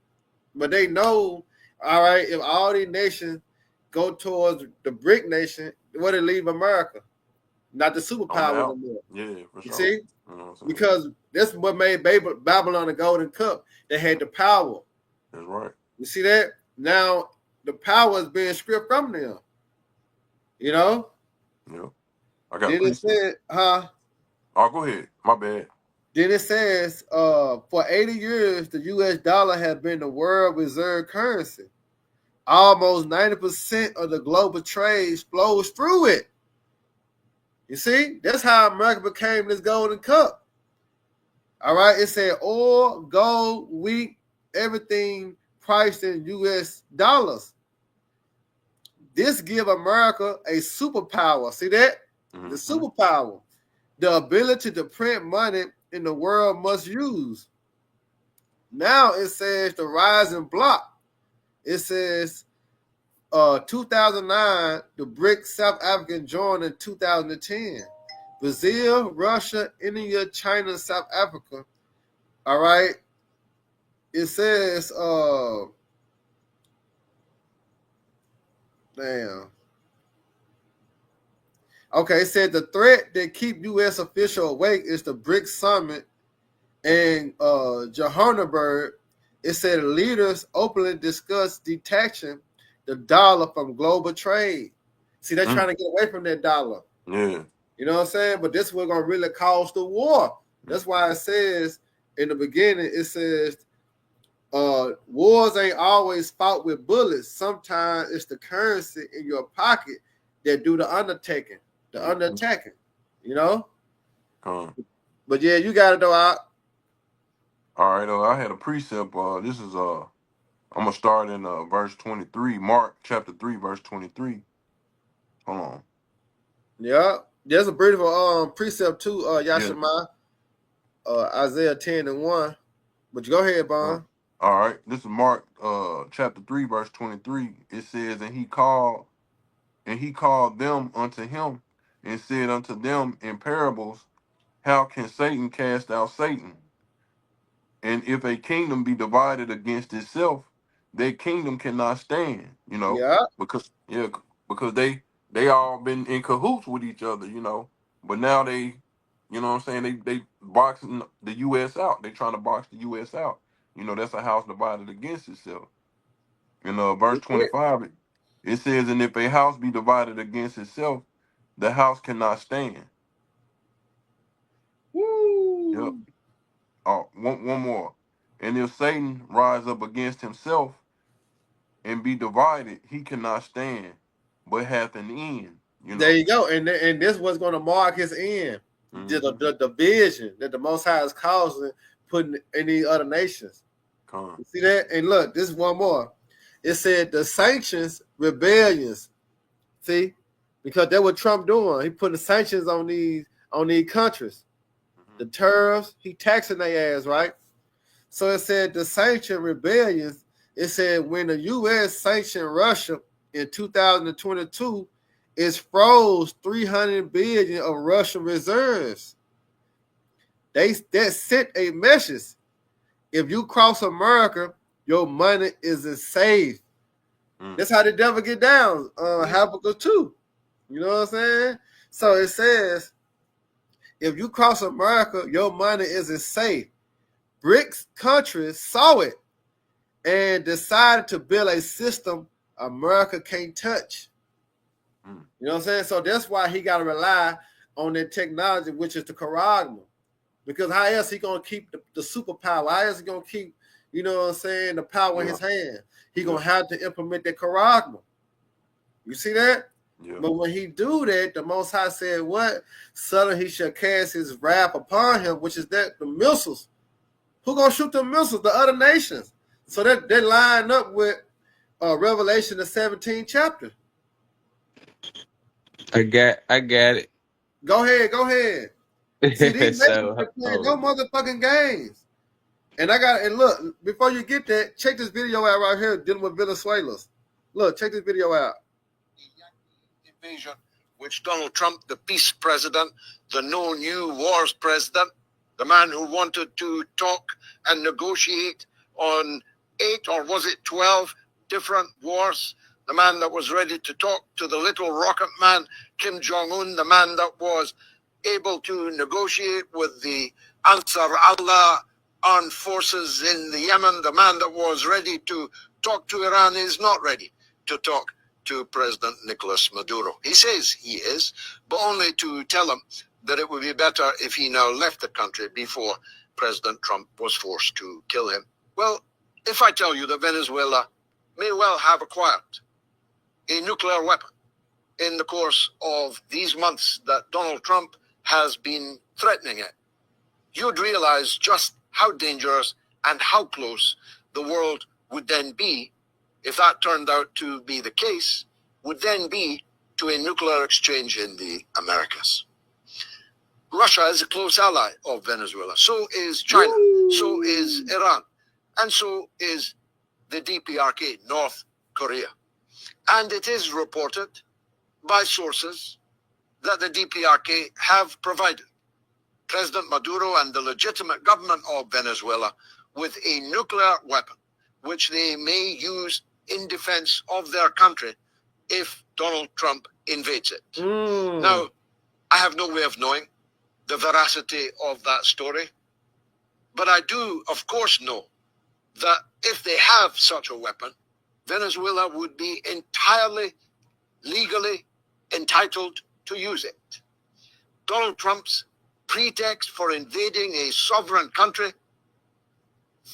but they know. All right, if all these nations go towards the BRIC nation, what it leave America? not the On the superpower out. anymore. Yeah, for You sure. see? You know what I'm saying? Because that's what made Babylon the golden cup. They had the power. That's right. You see that? Now the power is being stripped from them. You know? Yeah. I got Then it said, Oh, go ahead. My bad. Then it says, for 80 years, the US dollar has been the world reserve currency. Almost 90% of the global trade flows through it. You see? That's how America became this golden cup. All right. It said oil, gold, wheat, everything priced in US dollars. This give America a superpower. See that? Mm-hmm. The superpower. The ability to print money in the world must use. Now it says the rising block. It says 2009, the BRICS South Africa joined in 2010. Brazil, Russia, India, China, South Africa. All right. It says, damn. Okay, it said the threat that keep U.S. officials awake is the BRICS summit in Johannesburg. It said leaders openly discuss detaching the dollar from global trade. See, they're trying to get away from that dollar. Yeah. You know what I'm saying? But this is what's going to really cause the war. That's why it says in the beginning, it says wars ain't always fought with bullets. Sometimes it's the currency in your pocket that do the undertaking, the undertaking, you know? But yeah, you got it though, out. All right, I had a precept. This is I'm gonna start in verse 23, Mark chapter 3, verse 23. Hold on. Yeah, there's a beautiful precept too, Yashima, Isaiah 10:1. But you go ahead, Bon. All right, this is Mark chapter 3, verse 23. It says, and he called them unto him and said unto them in parables, how can Satan cast out Satan? And if a kingdom be divided against itself, that kingdom cannot stand, you know, because they all been in cahoots with each other, you know. But now they, you know what I'm saying, they boxing the US out. They trying to box the US out. You know, that's a house divided against itself. In verse 25, it says, and if a house be divided against itself, the house cannot stand. Woo. Yep. One more. And if Satan rise up against himself and be divided, he cannot stand, but hath an end. You know? There you go. And this was going to mark his end. The division that the Most High is causing, putting in these other nations. You see that? And look, this is one more. It said the sanctions, rebellions. See? Because that's what Trump doing. He putting sanctions on these countries. The tariffs, he taxing their ass, right? So it said the sanction rebellions, it said when the U.S. sanctioned Russia in 2022, it froze 300 billion of Russian reserves. That sent a message. If you cross America, your money isn't safe. That's how the devil get down. Habakkuk 2. You know what I'm saying? So it says, if you cross America, your money isn't safe. BRICS countries saw it and decided to build a system America can't touch. You know what I'm saying? So that's why he got to rely on that technology, which is the Charagma. Because how else he going to keep the superpower? How else he going to keep, you know what I'm saying, the power in his hand? He going to have to implement that Charagma. You see that? Yeah. But when he do that, the Most High said, what? Suddenly he shall cast his wrath upon him, which is that the missiles. Who gonna shoot the missiles? The other nations. So that they line up with Revelation the 17th chapter. I got it. Go ahead. See, these nations are playing no motherfucking games. And look, before you get that, check this video out right here dealing with Venezuelans. Look, check this video out. Invasion, which Donald Trump, the peace president, the no new wars president, the man who wanted to talk and negotiate on 8 or was it 12 different wars the man that was ready to talk to the little rocket man, Kim Jong-un, the man that was able to negotiate with the Ansar Allah armed forces in the Yemen, the man that was ready to talk to Iran is not ready to talk to President Nicolas Maduro. He says he is, but only to tell him that it would be better if he now left the country before President Trump was forced to kill him. Well, if I tell you that Venezuela may well have acquired a nuclear weapon in the course of these months that Donald Trump has been threatening it, you'd realize just how dangerous and how close the world would then be, if that turned out to be the case, would then be to a nuclear exchange in the Americas. Russia is a close ally of Venezuela. So is China. So is Iran. And so is the DPRK, North Korea. And it is reported by sources that the DPRK have provided President Maduro and the legitimate government of Venezuela with a nuclear weapon, which they may use in defense of their country if Donald Trump invades it. Now, I have no way of knowing the veracity of that story, but I do, of course, know that if they have such a weapon, Venezuela would be entirely legally entitled to use it. Donald Trump's pretext for invading a sovereign country,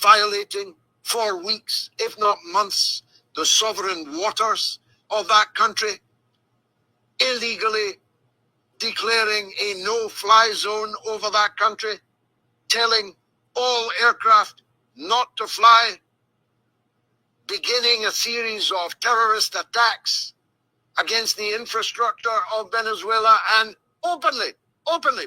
violating for weeks, if not months, the sovereign waters of that country, illegally declaring a no-fly zone over that country, telling all aircraft not to fly, beginning a series of terrorist attacks against the infrastructure of Venezuela, and openly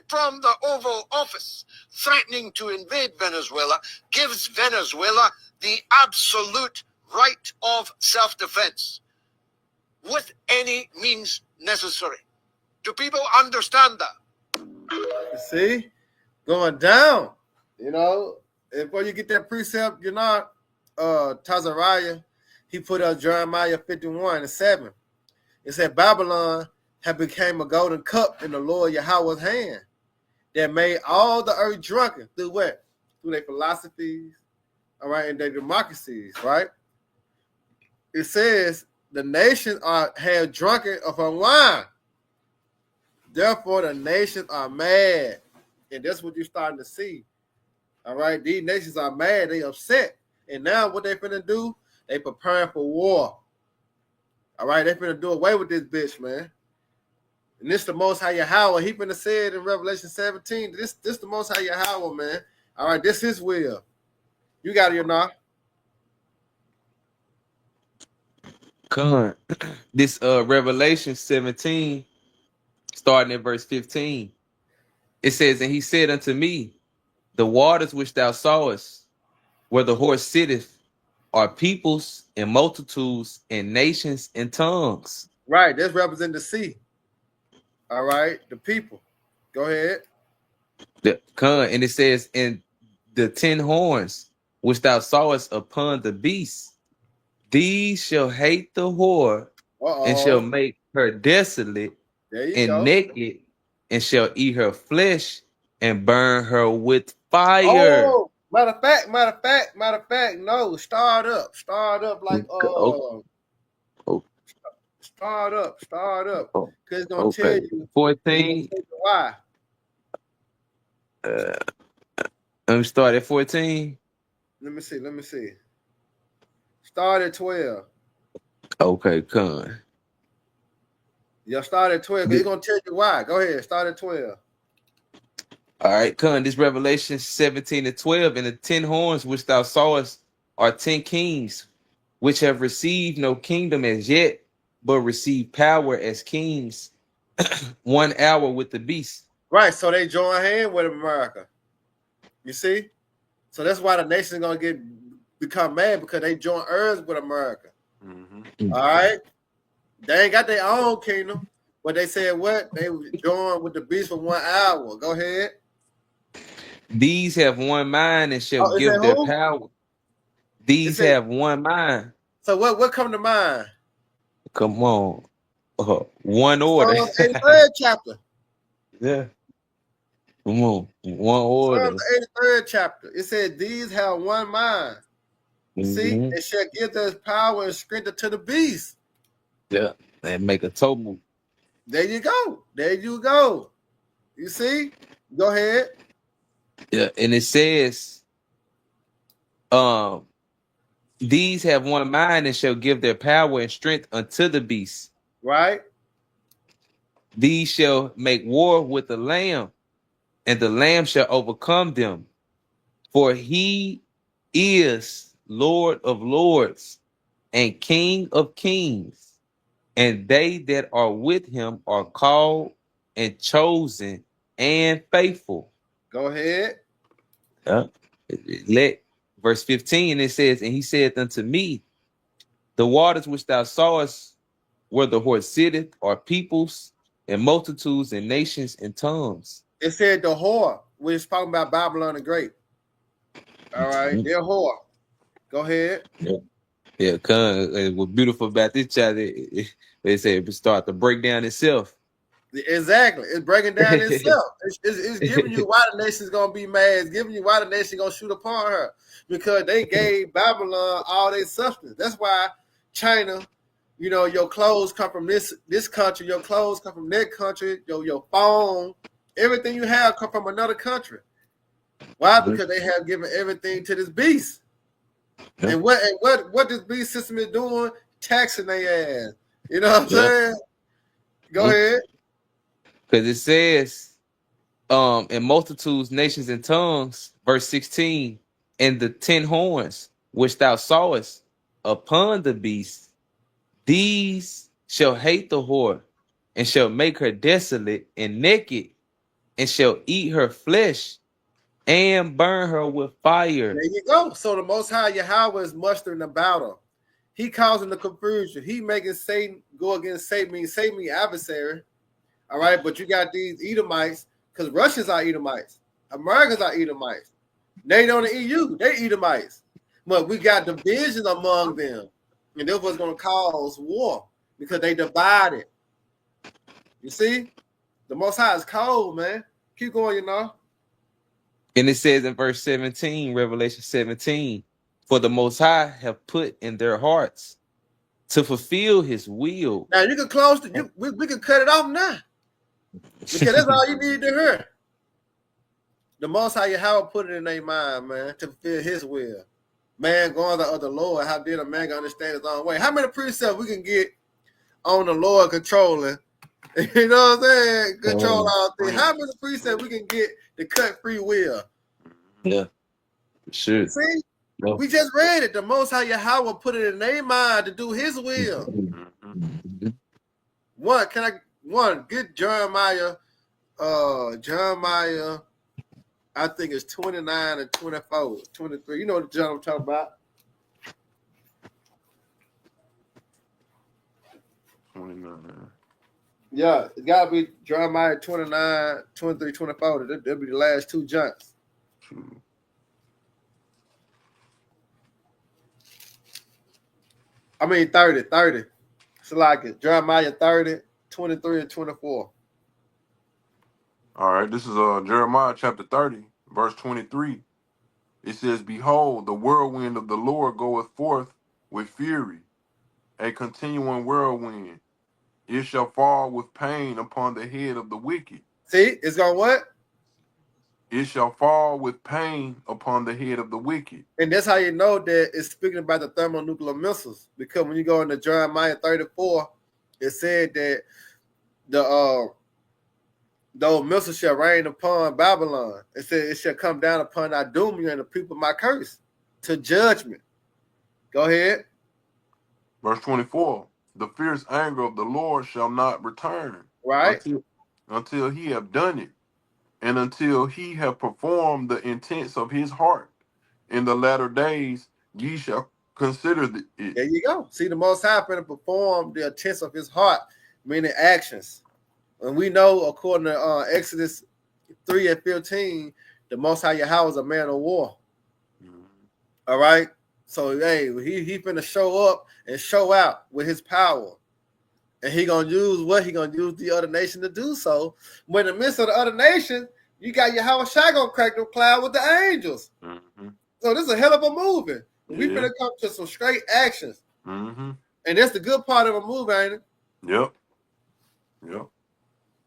from the Oval Office, threatening to invade Venezuela, gives Venezuela the absolute right of self-defense with any means necessary. Do people understand that? You see? Going down. You know, before you get that precept, you know, Tazariah, he put up Jeremiah 51:7. It said, Babylon had become a golden cup in the Lord Yahweh's hand that made all the earth drunken through what? Through their philosophies, all right, and their democracies, right? It says the nations had drunken of her wine. Therefore, the nations are mad. And that's what you're starting to see. All right, these nations are mad, they upset. And now what they finna do? They preparing for war. All right, they finna do away with this bitch, man. And this the Most High Yahweh. He finna say it in Revelation 17. This the Most High Yahweh, man. All right, this is will. You got it, you know. Con. This Revelation 17, starting at verse 15. It says, and he said unto me, the waters which thou sawest, where the horse sitteth, are peoples and multitudes and nations and tongues. Right, that's representing the sea. All right, the people. Go ahead. And it says, and the 10 horns which thou sawest upon the beast, these shall hate the whore, and shall make her desolate and naked, and shall eat her flesh and burn her with fire. Oh, matter of fact, no, start up like start up. Cause it's gonna tell you 14. Why? Let me start at 14. Let me see. Start at 12. Okay, come. Yeah, start at 12. It's gonna tell you why. Go ahead, start at 12. All right, come. This Revelation 17 and 12, and the 10 horns which thou sawest are 10 kings, which have received no kingdom as yet, but receive power as kings 1 hour with the beast. Right, so they join hands with America. You see? So that's why the nation's gonna become mad, because they join earth with America. Mm-hmm. All right? They ain't got their own kingdom, but they said what? They join with the beast for 1 hour. Go ahead. These have one mind and shall give their power. These have one mind. So what come to mind? Come on. One order. Psalms 83rd chapter. Yeah. Come on. One order. Psalms 83rd chapter. It said, these have one mind. See, Mhm. it shall give us power and strength to the beast. Yeah. And make a total. There you go. There you go. You see? Go ahead. Yeah. And it says, these have one mind and shall give their power and strength unto the beast. Right? These shall make war with the Lamb, and the Lamb shall overcome them. For he is Lord of lords and King of kings, and they that are with him are called and chosen and faithful. Go ahead. Let verse 15, it says, and he said unto me, the waters which thou sawest where the horse sitteth are peoples and multitudes and nations and tongues. It said the whore. We're talking about Babylon the Great. All right. Mhm. They're whore. Go ahead. Yeah, what's beautiful about this chapter, they say it start to break down itself. Exactly. It's breaking down itself. It's giving you why the nation's going to be mad. It's giving you why the nation going to shoot upon her. Because they gave Babylon all their substance. That's why China, you know, your clothes come from this country. Your clothes come from that country. Your phone, everything you have come from another country. Why? Because they have given everything to this beast. Yeah. And what this beast system is doing? Taxing their ass. You know what I'm saying? Go ahead. Because it says, in multitudes, nations, and tongues, verse 16, and the 10 horns which thou sawest upon the beast, these shall hate the whore, and shall make her desolate and naked, and shall eat her flesh, and burn her with fire. There you go. So the Most High Yahweh is mustering the battle. He causing the confusion. He making Satan go against Satan. Satan, the adversary. All right, but you got these Edomites, because Russians are Edomites. Americans are Edomites. They don't the EU, they Edomites. But we got division among them. And that's what's going to cause war because they divided. You see? The Most High is cold, man. Keep going, you know. And it says in verse 17, Revelation 17, for the Most High have put in their hearts to fulfill his will. Now you can close we can cut it off now. Because that's all you need to hear. The Most High Yahweh put it in their mind, man, to fulfill his will. Man going the other Lord, how did a man understand his own way? How many precepts we can get on the Lord controlling? You know what I'm saying? Control all things. How many precepts we can get to cut free will? Yeah, sure. See? No. We just read it. The Most High Yahweh put it in their mind to do his will. Get Jeremiah, I think it's 29 and 24, 23. You know what John I'm talking about. 29. Yeah, it gotta be Jeremiah 29, 23, 24. That'll be the last two jumps. I mean 30. It's like it. Jeremiah 30, 23, and 24. All right, this is Jeremiah chapter 30, verse 23. It says, behold, the whirlwind of the Lord goeth forth with fury, a continuing whirlwind. It shall fall with pain upon the head of the wicked. See, it's going to what? It shall fall with pain upon the head of the wicked. And that's how you know that it's speaking about the thermonuclear missiles. Because when you go into Jeremiah 34, it said that those missiles shall rain upon Babylon. It said it shall come down upon Idumea and the people of my curse to judgment. Go ahead. Verse 24. The fierce anger of the Lord shall not return. Right. Until he have done it. And until he have performed the intents of his heart. In the latter days, ye shall consider it. There you go. See, the Most High going to perform the intents of his heart, meaning actions. And we know, according to Exodus 3 and 15, the Most High Yahweh is a man of war. Mm-hmm. All right? So, hey, he finna show up and show out with his power. And he gonna use what? He gonna use the other nation to do so. When in the midst of the other nation, you got your Howard Shai gonna crack the cloud with the angels. Mm-hmm. So this is a hell of a movie. We Yeah. finna come to some straight actions. Mm-hmm. And that's the good part of a movie, ain't it? Yep.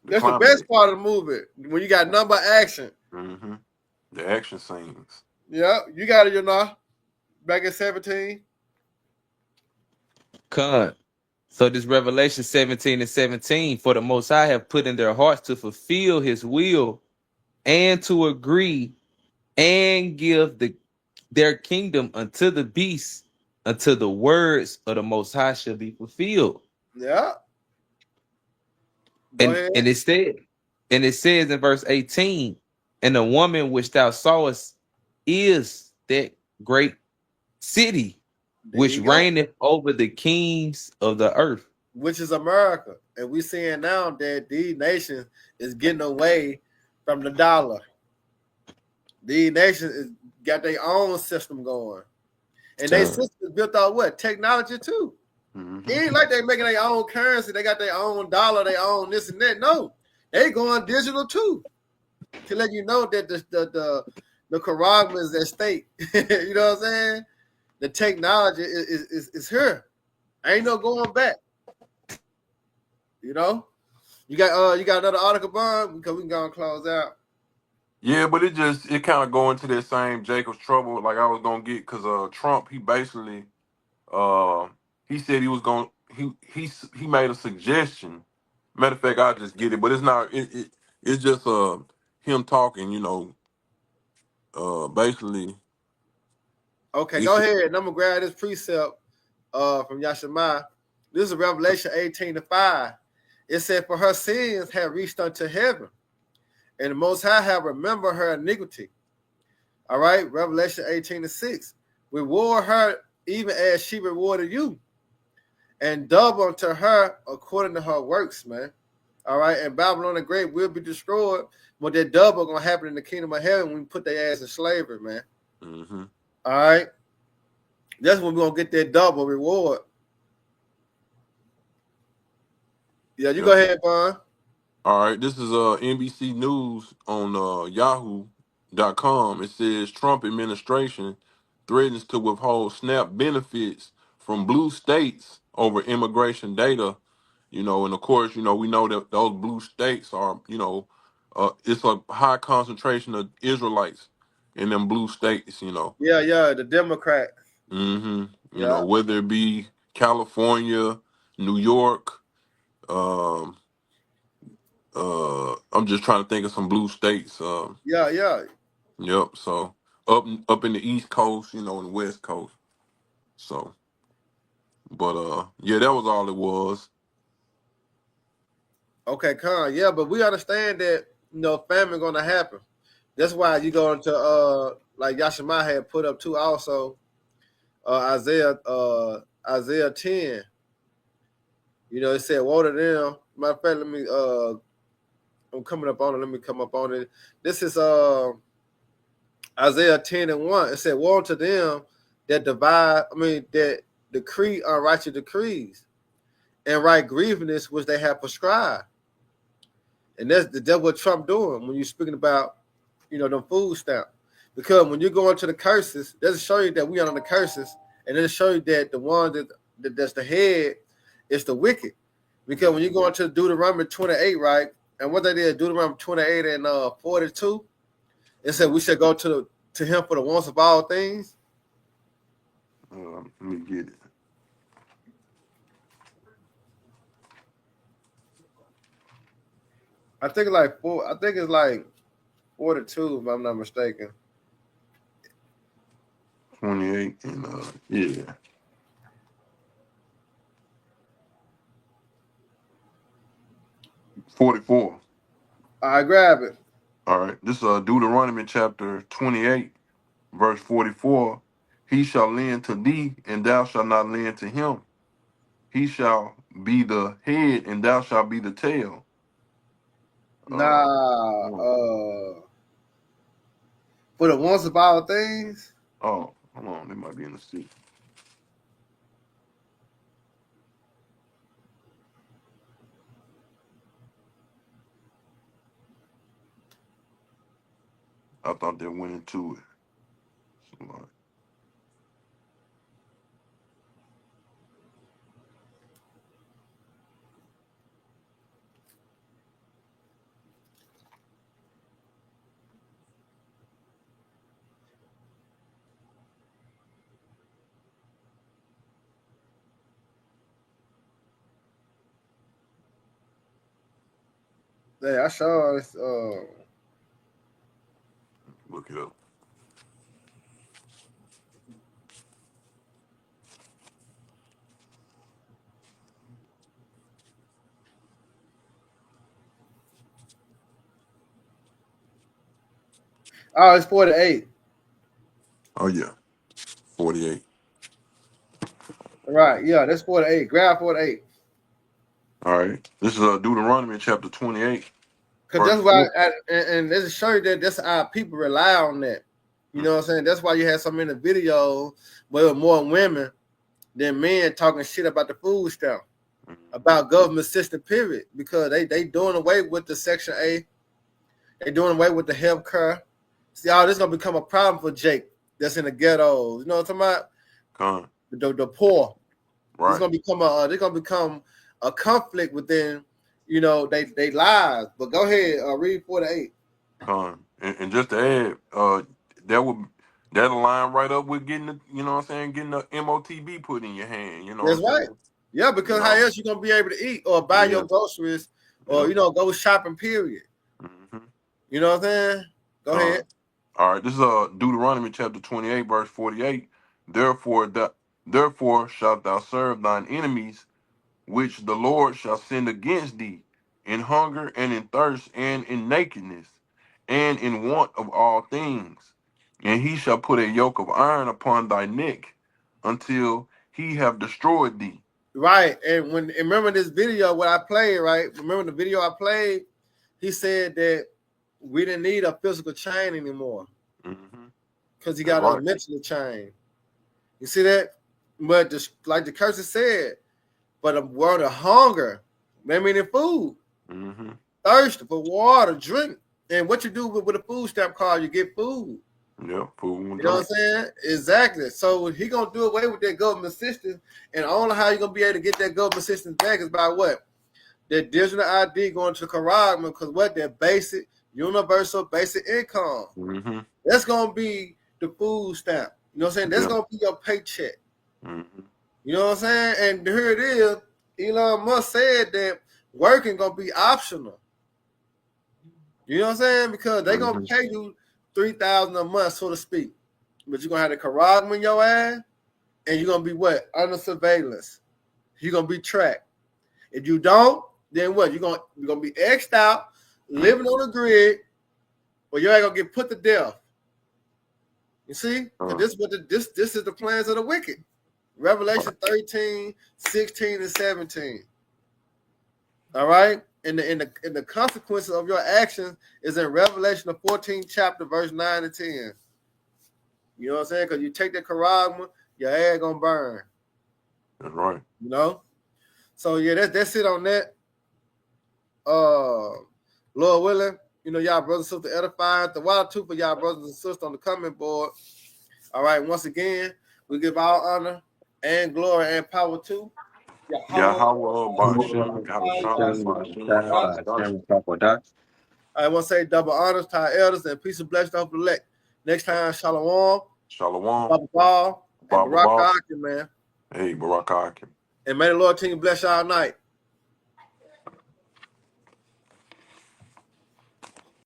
That's the best part of the movie. When you got number action. Mm-hmm. The action scenes. Yeah, you got it, back in 17. Con. So this Revelation 17:17, for the Most High have put in their hearts to fulfill his will and to agree and give their kingdom unto the beast until the words of the Most High shall be fulfilled. Yeah. And it says in verse 18, and the woman which thou sawest is that great city which reigneth over the kings of the earth, which is America. And we seeing now that these nations is getting away from the dollar. These nations is got their own system going. And their system is built on what? Technology too. Mm-hmm. It ain't like they making their own currency. They got their own dollar, their own this and that. No, they going digital too. To let you know that the Nicaragua is at stake. You know what I'm saying? The technology is here. Ain't no going back. You know? You got another article, Bond? Because we can go and close out. Yeah, but it kind of go into that same Jacob's trouble like I was gonna get, because Trump, he basically he said he was going he made a suggestion. Matter of fact, I'll just get it, but it's not it's just him talking, basically. Okay, go ahead. And I'm gonna grab this precept from Yashima. This is Revelation 18:5. It said, for her sins have reached unto heaven, and the Most High have remembered her iniquity. All right, Revelation 18:6. Reward her even as she rewarded you, and double unto her according to her works, man. All right, and Babylon the Great will be destroyed, but that double gonna happen in the kingdom of heaven when we put their ass in slavery, man. Mm-hmm. All right, that's when we're gonna get that double reward. Yeah, you go ahead, Bond. All right, this is NBC News on Yahoo.com. It says Trump administration threatens to withhold SNAP benefits from blue states over immigration data. And of course, we know that those blue states are, it's a high concentration of Israelites in them blue states. Yeah, the Democrat. Mm-hmm. Whether it be California, New York. I'm just trying to think of some blue states. Yeah. Yep. So up in the East Coast, and the West Coast. So, but yeah, that was all it was. Okay, Con. Yeah, but we understand that famine gonna happen. That's why you go into like Yashima had put up too also Isaiah 10. It said, woe to them. Matter of fact, let me I'm coming up on it. Let me come up on it. This is Isaiah 10:1. It said, woe to them that that decree unrighteous decrees and write grievousness which they have prescribed. And that's what Trump doing when you're speaking about, them food stamps. Because when you go into the curses, that'll show you that we are on the curses, and it'll show you that the one that's the head is the wicked. Because when you go into Deuteronomy 28, right, and what they did, Deuteronomy 28 and 42, it said we should go to him for the wants of all things. Let me get it. I think it's like 42, if I'm not mistaken. 28 and yeah. $44. I grab it. All right. This is Deuteronomy chapter 28, verse 44. He shall lend to thee, and thou shalt not lend to him. He shall be the head, and thou shalt be the tail. For the wants of all things. Oh, hold on. They might be in the seat. I thought they went into it. Somebody. Yeah, I saw it's Look it up. oh, it's 48. Oh yeah, 48. Right, yeah, that's 48. Grab 48. All right. This is Deuteronomy chapter 28. Because Verse that's why, 4. and this is show you that that's how people rely on that. You know what I'm saying? That's why you had so many videos where it was more women than men talking shit about the food stamp, about government system, period. Because they doing away with the Section A. They doing away with the health care. See, all this gonna become a problem for Jake that's in the ghettos. You know what I'm talking about? The poor. Right. It's gonna become a conflict within, they lives. But go ahead, read 48. And just to add, that'll line right up with getting the, you know what I'm saying, getting the MOTB put in your hand. You know That's what I'm right. saying? Yeah, because how else you gonna be able to eat or buy your groceries or go shopping, period. You know what I'm saying? Go ahead. All right, this is Deuteronomy chapter 28, verse 48. Therefore shalt thou serve thine enemies, which the Lord shall send against thee, in hunger and in thirst and in nakedness and in want of all things. And he shall put a yoke of iron upon thy neck until he have destroyed thee. Right. And remember this video what I played, right? Remember the video I played? He said that we didn't need a physical chain anymore. Because he got a mental chain. You see that? But like the curse said, but a world of hunger, meaning food, thirst for water, drink. And what you do with a food stamp card, you get food. Yeah, food. You know what I'm saying? Exactly. So he gonna do away with that government system, and only how you gonna be able to get that government system back is by what? That digital ID going to Karagma, because what? That basic, universal basic income. That's gonna be the food stamp. You know what I'm saying? That's gonna be your paycheck. You know what I'm saying? And here it is. Elon Musk said that working gonna be optional. You know what I'm saying? Because they gonna pay you $3,000 a month, so to speak. But you're gonna have the Karagma in your ass, and you're gonna be what? Under surveillance. You're gonna be tracked. If you don't, then what? You're gonna be X'd out, living on the grid, or you ain't gonna get put to death. You see? This is what this is the plans of the wicked. Revelation 13, 16, and 17. All right? And the consequences of your actions is in Revelation, the 14th chapter, verse 9 and 10. You know what I'm saying? Because you take the Karagma, your ass gonna burn. That's right. You know? So yeah, that's it on that. Lord willing, y'all brothers and sisters edifying. The water too for y'all brothers and sisters on the comment board. All right, once again, we give all honor and glory and power to Yahweh Bashem, I want to say double honors to our elders and peace and blessings of the elect. Next time, Shalom. Shalom. Baba Ball. And Barak Akim, man. Hey, Barak Akim. And may the Lord continue to bless y'all night.